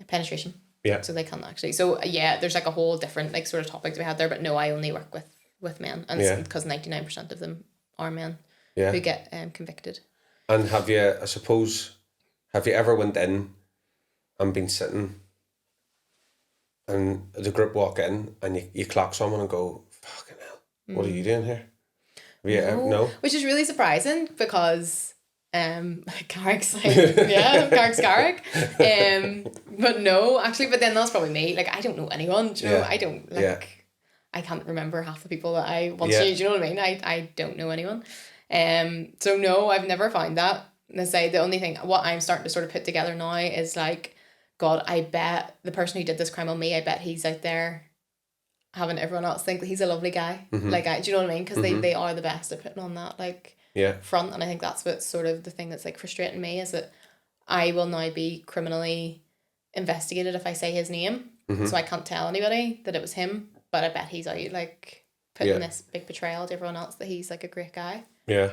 penetration. Yeah. So they can't actually. So there's like a whole different like sort of topic we had there, but no, I only work with men, and it's because 99% of them are men who get convicted. And have you ever went in and been sitting and the group walk in and you clock someone and go, fucking hell, what are you doing here? Yeah, no. Which is really surprising because Carrick's like, yeah, Carrick's Carrick. But no, actually, but then that's probably me. Like, I don't know anyone. Do you know? I don't, like, I can't remember half the people that I once knew. Do you know what I mean? I don't know anyone. So no, I've never found that. And I say the only thing, what I'm starting to sort of put together now is like, God, I bet the person who did this crime on me, I bet he's out there having everyone else think that he's a lovely guy. Like, do you know what I mean? Because they are the best at putting on that, like, front. And I think that's what's sort of the thing that's, like, frustrating me, is that I will now be criminally investigated if I say his name. So I can't tell anybody that it was him, but I bet he's out, like, putting this big betrayal to everyone else that he's, like, a great guy. Yeah.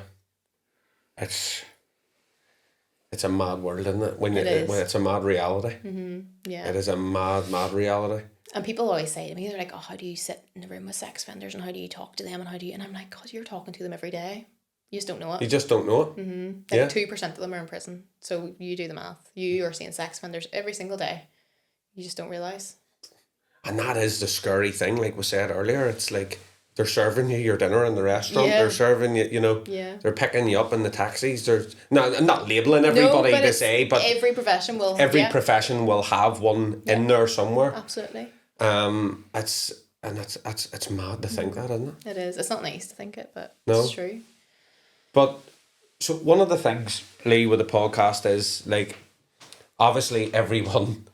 It's a mad world, isn't it? When it's a mad reality. Yeah. It is a mad reality. And people always say to me, they're like, oh, how do you sit in a room with sex offenders and how do you talk to them and how do you... And I'm like, God, you're talking to them every day. You just don't know it. You just don't know it. Like 2% of them are in prison. So you do the math. You are seeing sex offenders every single day. You just don't realise. And that is the scary thing, like we said earlier. It's like they're serving you your dinner in the restaurant. They're serving you, you know, they're picking you up in the taxis. They're not labelling everybody to say, but every profession will profession will have one in there somewhere. Absolutely. It's mad to think that, isn't it? It is. It's not nice to think it, but it's true. But so one of the things, Leigh, with the podcast is, like, obviously everyone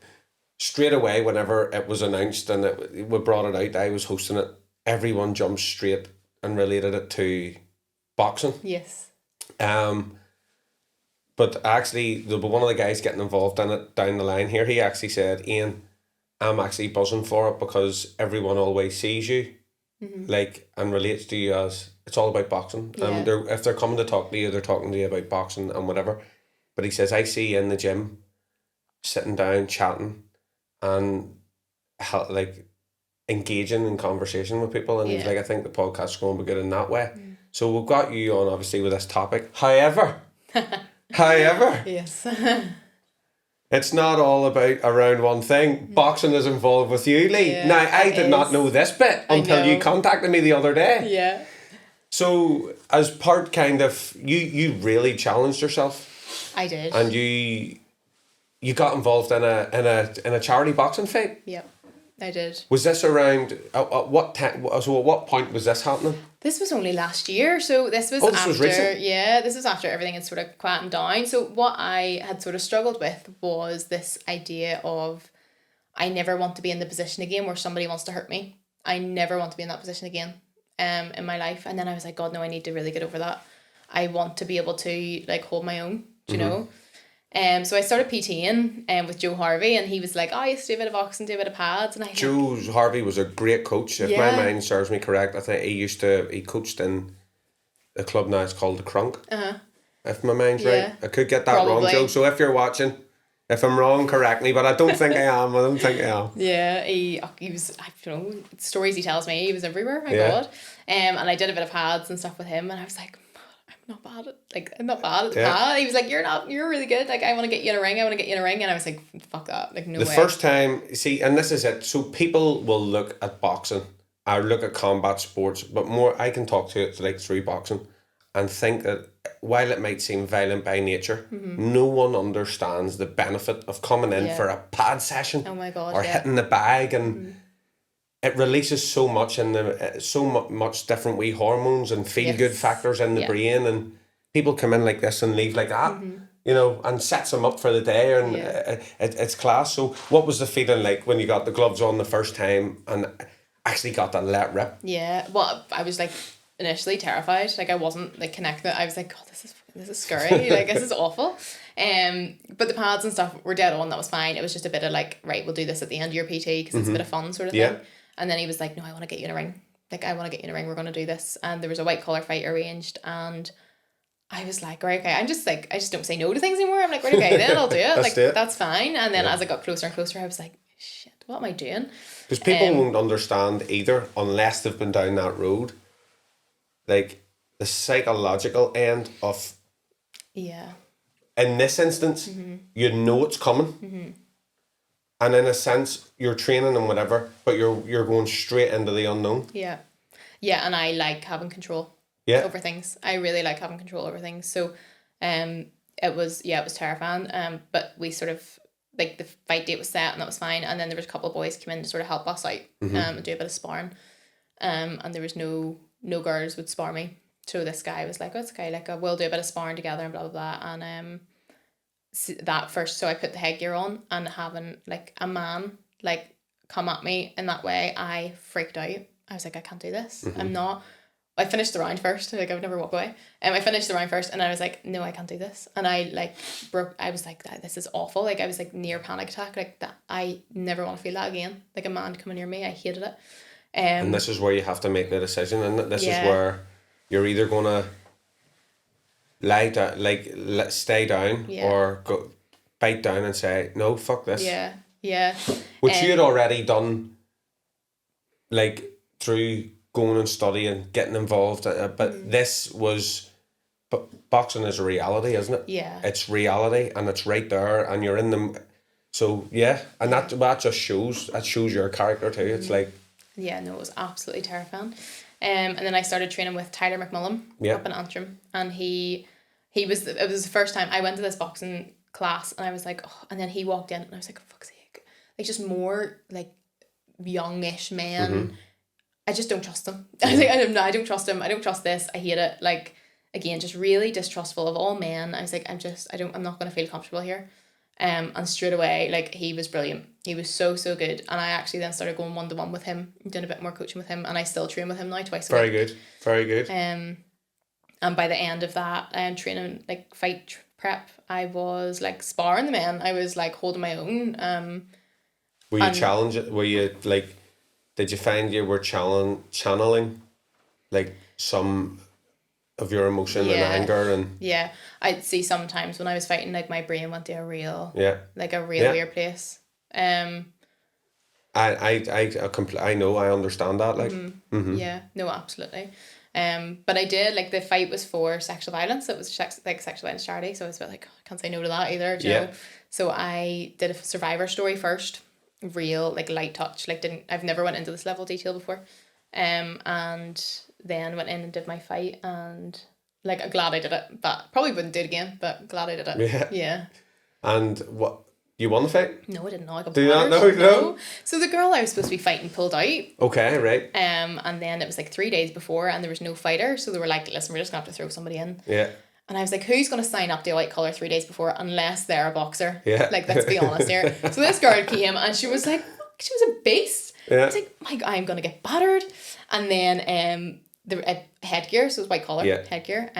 straight away whenever it was announced and we brought it out, I was hosting it. Everyone jumped straight and related it to boxing. Yes. But actually, one of the guys getting involved in it down the line here, he actually said, Ian, I'm actually buzzing for it because everyone always sees you, like, and relates to you as it's all about boxing. And if they're coming to talk to you, they're talking to you about boxing and whatever. But he says, I see you in the gym, sitting down, chatting, and like engaging in conversation with people. And he's like, I think the podcast's going to be good in that way. So we've got you on, obviously, with this topic. However, yes. It's not all about around one thing. Boxing is involved with you, Leigh. Yeah, now, I did not know this bit until you contacted me the other day. Yeah. So, as part kind of, you really challenged yourself. I did. And you got involved in a charity boxing fight. Yep, I did. Was this around, at what time, so at what point was this happening? This was only last year, so this was this after, was recent? this was after everything had sort of quietened down. So what I had sort of struggled with was this idea of, I never want to be in the position again where somebody wants to hurt me. I never want to be in that position again, in my life. And then I was like, God, no, I need to really get over that. I want to be able to, like, hold my own, do you know? So I started PTing with Joe Harvey, and he was like, oh, I used to do a bit of boxing, do a bit of pads. And Joe Harvey was a great coach. If my mind serves me correct, I think he coached in a club now, it's called the Crunk. If my mind's right. I could get that wrong, Joe. So if you're watching, if I'm wrong, correct me, but I don't think I am. Yeah, he was, I don't know, stories he tells me, he was everywhere, my God. And I did a bit of pads and stuff with him, and I was like, I'm not bad at the pad. He was like, you're really good. Like, I want to get you in a ring. And I was like, fuck that. Like, no way. The first time, see, and this is it. So people will look at boxing or look at combat sports, but more, I can talk to it like through boxing and think that while it might seem violent by nature, no one understands the benefit of coming in for a pad session. Oh my God, or hitting the bag, and it releases so much in much different wee hormones and feel good factors in the brain, and people come in like this and leave like that, you know, and sets them up for the day, and it's class. So what was the feeling like when you got the gloves on the first time and actually got that let rip? Yeah, well, I was like initially terrified. Like, I wasn't like connected. I was like, God, this is scary. Like, this is awful. But the pads and stuff were dead on. That was fine. It was just a bit of like, right, we'll do this at the end of your PT because it's a bit of fun sort of thing. And then he was like, no, I want to get you in a ring. Like, I want to get you in a ring. We're going to do this. And there was a white collar fight arranged. And I was like, right, okay. I'm just like, I just don't say no to things anymore. I'm like, right, okay, then I'll do it. That's fine. And then as I got closer and closer, I was like, shit, what am I doing? Because people won't understand either unless they've been down that road. Like, the psychological end of... Yeah. In this instance, you know it's coming. And in a sense, you're training and whatever, but you're going straight into the unknown. Yeah. Yeah, and I like having control. over things. I really like having control over things. So it was terrifying. But we sort of, like, the fight date was set and that was fine. And then there was a couple of boys came in to sort of help us out and do a bit of sparring. And there was no girls would spar me. So this guy was like, oh, it's okay, like, we'll do a bit of sparring together and blah, blah, blah. And that first, so I put the headgear on, and having, like, a man, like, come at me in that way, I freaked out. I was like, I can't do this. I finished the round first, like, I would never walk away. I finished the round first, and I was like, no, I can't do this. And I, like, I was like, this is awful. Like, I was, like, near panic attack, like, that. I never want to feel that again. Like, a man coming near me, I hated it. And this is where you have to make the decision, and this is where you're either going to lie down, like, stay down, or go bite down and say, no, fuck this. Yeah. Which you had already done, like, through going and studying, getting involved, but this was, but boxing is a reality, isn't it? Yeah. It's reality, and it's right there, and you're in them. So and that just shows your character too. It's like, yeah, no, it was absolutely terrifying. And then I started training with Tyler McMullen up in Antrim, and it was the first time I went to this boxing class, and I was like, oh, and then he walked in, and I was like, for fuck's sake, like, just more, like, youngish men. I just don't trust them. I was like, I don't trust him. I don't trust this. I hate it. Like, again, just really distrustful of all men. I was like, I'm not going to feel comfortable here. And straight away, like, he was brilliant. He was so good. And I actually then started going 1-to-1 with him, doing a bit more coaching with him, and I still train with him now twice a week. Very good. And by the end of that, training, like, fight prep, I was, like, sparring the men. I was, like, holding my own. Were you challenged? Were you, like, did you find you were channeling, like, some of your emotion and anger? And yeah, I'd see sometimes when I was fighting, like, my brain went to a real weird place. I know, I understand that, like. Yeah, no, absolutely. But I did, like, the fight was for sexual violence. It was like sexual violence charity, so I was a bit like, I can't say no to that either, do you know? So I did a survivor story first, real, like, light touch, like, I've never went into this level of detail before, and then went in and did my fight, and, like, I'm glad I did it, but probably wouldn't do it again, but glad I did it. Yeah. And what, you won the fight? No, I didn't know. I got Do you not know? No. So the girl I was supposed to be fighting pulled out. Okay, right. And then it was, like, 3 days before, and there was no fighter, so they were like, listen, we're just gonna have to throw somebody in. Yeah. And I was like, who's going to sign up to a white collar 3 days before unless they're a boxer? Yeah. Like, let's be honest here. So this girl came, and she was like, she was a beast. Yeah. I was like, my God, I'm going to get battered. And then the headgear, so it was white collar headgear.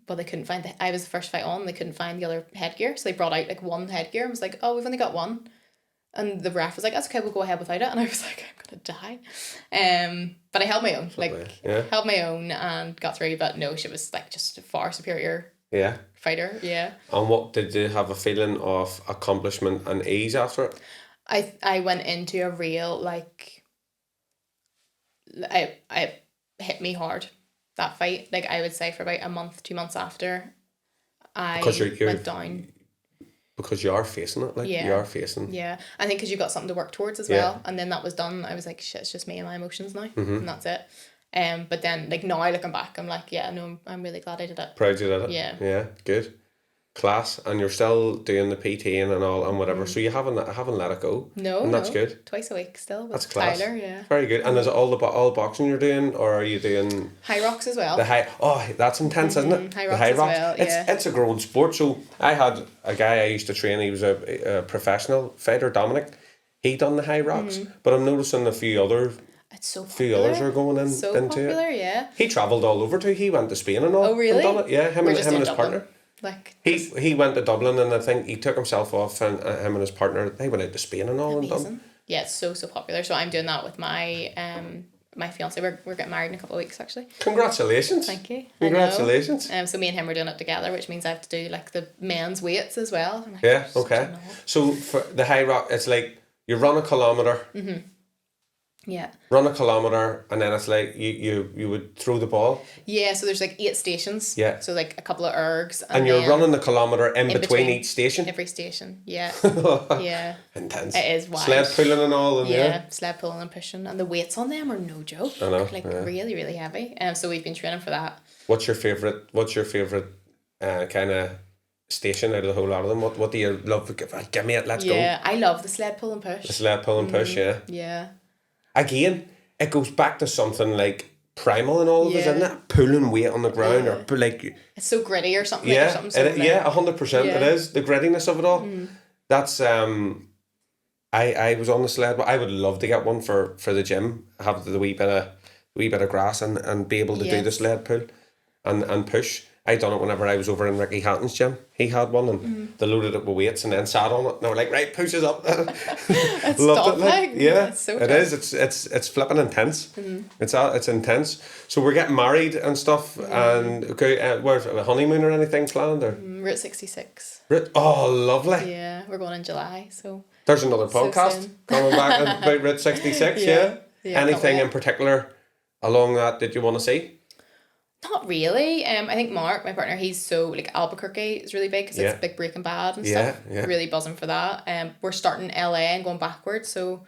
But they couldn't find I was the first fight on, they couldn't find the other headgear. So they brought out, like, one headgear and was like, oh, we've only got one. And the ref was like, that's okay, we'll go ahead without it. And I was like, I'm going to die. But I held my own. Held my own and got through. But no, she was, like, just a far superior fighter. Yeah. And what, did you have a feeling of accomplishment and ease after it? I went into a real, like, I hit me hard, that fight. Like, I would say for about a month, 2 months after, I went down. Because you are facing it, like, you are facing. Yeah, I think because you got something to work towards as well. And then that was done, I was like, shit, it's just me and my emotions now. And that's it. But then, like, now looking back, I'm like, yeah, no, I'm really glad I did it. Proud you did it. Yeah. Yeah, good. Class. And you're still doing the PT and all and whatever. So you haven't let it go. No. And that's good. Twice a week still with that's class. Tyler, yeah. Very good. And is it all boxing you're doing, or are you doing high rocks as well? That's intense, isn't it? High rocks as well, yeah. It's a growing sport. So I had a guy I used to train, he was a professional fighter, Dominic. He done the high rocks. But I'm noticing a few others are going into popular, it. Yeah. He travelled all over too. He went to Spain and all. Oh, really? And done it. Yeah, him and his partner. Like, he went to Dublin, and I think he took himself off, and him and his partner, they went out to Spain and all. Amazing. And done. Yeah, it's so popular. So I'm doing that with my my fiance. We're getting married in a couple of weeks, actually. Congratulations. Thank you. Congratulations. So me and him are doing it together, which means I have to do, like, the men's weights as well. Like, yeah, okay. So for the high rock, it's like you run a kilometre. Yeah. Run a kilometre, and then it's like you would throw the ball. Yeah, so there's like 8 stations. Yeah. So like a couple of ergs. And you're then running the kilometre in between between each station. every station. Yeah. Yeah. Intense. It is wild. Sled pulling and all. And Yeah, sled pulling and pushing. And the weights on them are no joke. I know. Like really, really heavy. So we've been training for that. What's your favourite kind of station out of the whole lot of them? What do you love? Give me it, let's go. Yeah, I love the sled pull and push. The sled pull and push, yeah. Yeah. Again, it goes back to something like primal and all of us, isn't it? Pulling weight on the ground or like... It's so gritty or something. Yeah, like, or something so 100% it is. The grittiness of it all. That's... I was on the sled, but I would love to get one for the gym. Have the wee bit of grass and be able to do the sled pull and push. I done it whenever I was over in Ricky Hatton's gym. He had one and they loaded it with weights and then sat on it and they were like, right, push us up. It's Loved it. Like, yeah, it's so it is. It's flipping intense. It's intense. So we're getting married and stuff and okay, where's a honeymoon or anything planned or? Route 66. Oh, lovely. Yeah, we're going in July, so... There's another So podcast soon. coming back about Route 66, yeah? Yeah, Anything can't in particular along that you want to see? Not really. I think Mark, my partner, he's so like Albuquerque is really big because it's like Breaking Bad and stuff. Yeah. Really buzzing for that. We're starting LA and going backwards. So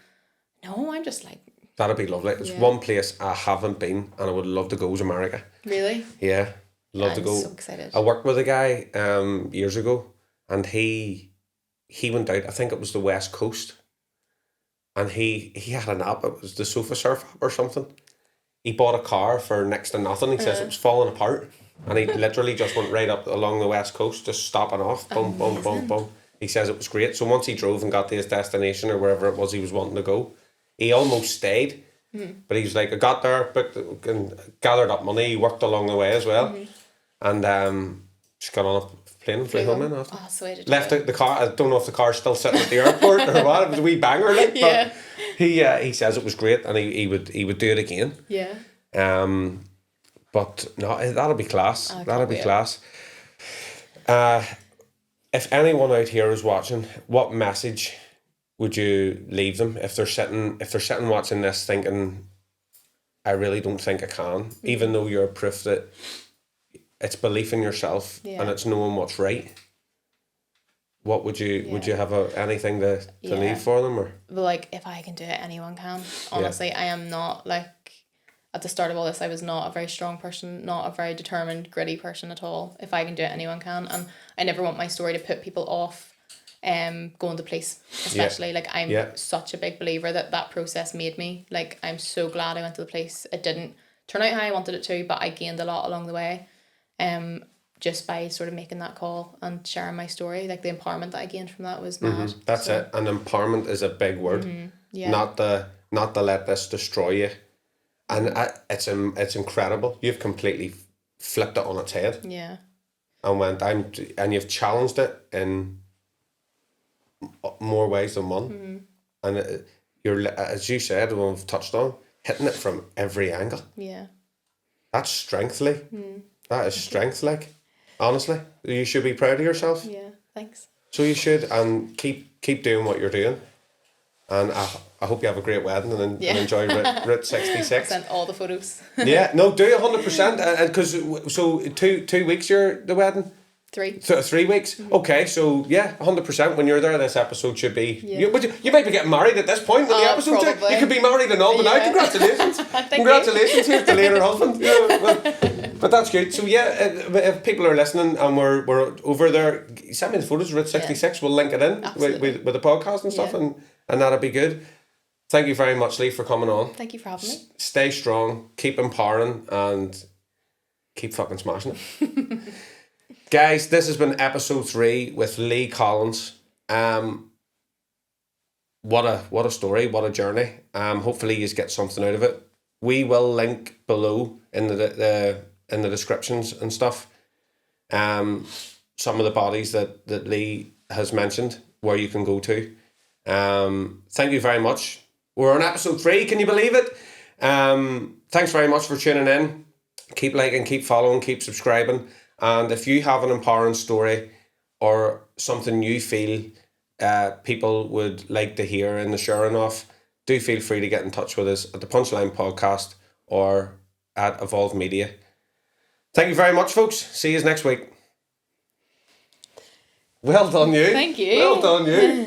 no, I'm just like. That'd be lovely. There's one place I haven't been and I would love to go is America. Really? Yeah, love to go. I'm so excited. I worked with a guy years ago and he went out. I think it was the West Coast, and he had an app. It was the Sofa Surf app or something. He bought a car for next to nothing. He says it was falling apart. And he literally just went right up along the west coast, just stopping off. Boom, boom, boom, boom. He says it was great. So once he drove and got to his destination or wherever it was he was wanting to go, he almost stayed. But he was like, I got there, booked and gathered up money. He worked along the way as well. And just got on a plane and flew home in after. Oh, so I did Left the car. I don't know if the car's still sitting at the airport or what. It was a wee banger. Like, Yeah. But he says it was great and he would do it again. Yeah. But no, that'll be class. That'll be wait. class. If anyone out here is watching, what message would you leave them if they're sitting watching this thinking, I really don't think I can, even though you're proof that it's belief in yourself and it's knowing what's right. What would you have anything to leave for them or? But like if I can do it, anyone can. Honestly, I am not like at the start of all this. I was not a very strong person, not a very determined, gritty person at all. If I can do it, anyone can. And I never want my story to put people off. Going to police, especially like I'm such a big believer that process made me. Like I'm so glad I went to the police. It didn't turn out how I wanted it to, but I gained a lot along the way. Just by sort of making that call and sharing my story, like the empowerment that I gained from that was mad. That's it. And empowerment is a big word. Yeah. Not to let this destroy you. And it's incredible. You've completely flipped it on its head. Yeah. And you've challenged it in more ways than one. And you're, as you said, when we've touched on, hitting it from every angle. Yeah. That's strength, Leigh. That is strength, like. Honestly, you should be proud of yourself. Yeah, thanks. So you should, and keep doing what you're doing. And I hope you have a great wedding and enjoy Route 66. Sent all the photos. Yeah, no, do 100%. Because so 2 weeks the wedding. 3. 3 weeks. Okay, so 100%. When you're there, this episode should be. Yeah. You might be getting married at this point when the episode. Probably. You could be married and all, but now congratulations. Congratulations, here's the later husband. But that's good. So if people are listening and we're over there, send me the photos of Route 66. We'll link it in with the podcast and stuff, and that'll be good. Thank you very much, Leigh, for coming on. Thank you for having me. Stay strong, keep empowering, and keep fucking smashing it. Guys, this has been episode 3 with Leigh Collins. What a story, what a journey. Hopefully you get something out of it. We will link below in the descriptions and stuff. Some of the bodies that Leigh has mentioned where you can go to. Thank you very much. We're on episode 3, can you believe it? Thanks very much for tuning in. Keep liking, keep following, keep subscribing. And if you have an empowering story or something you feel people would like to hear in the sharing of, do feel free to get in touch with us at the Punchline Podcast or at Evolve Media. Thank you very much, folks. See you next week. Well done, you. Thank you. Well done, you.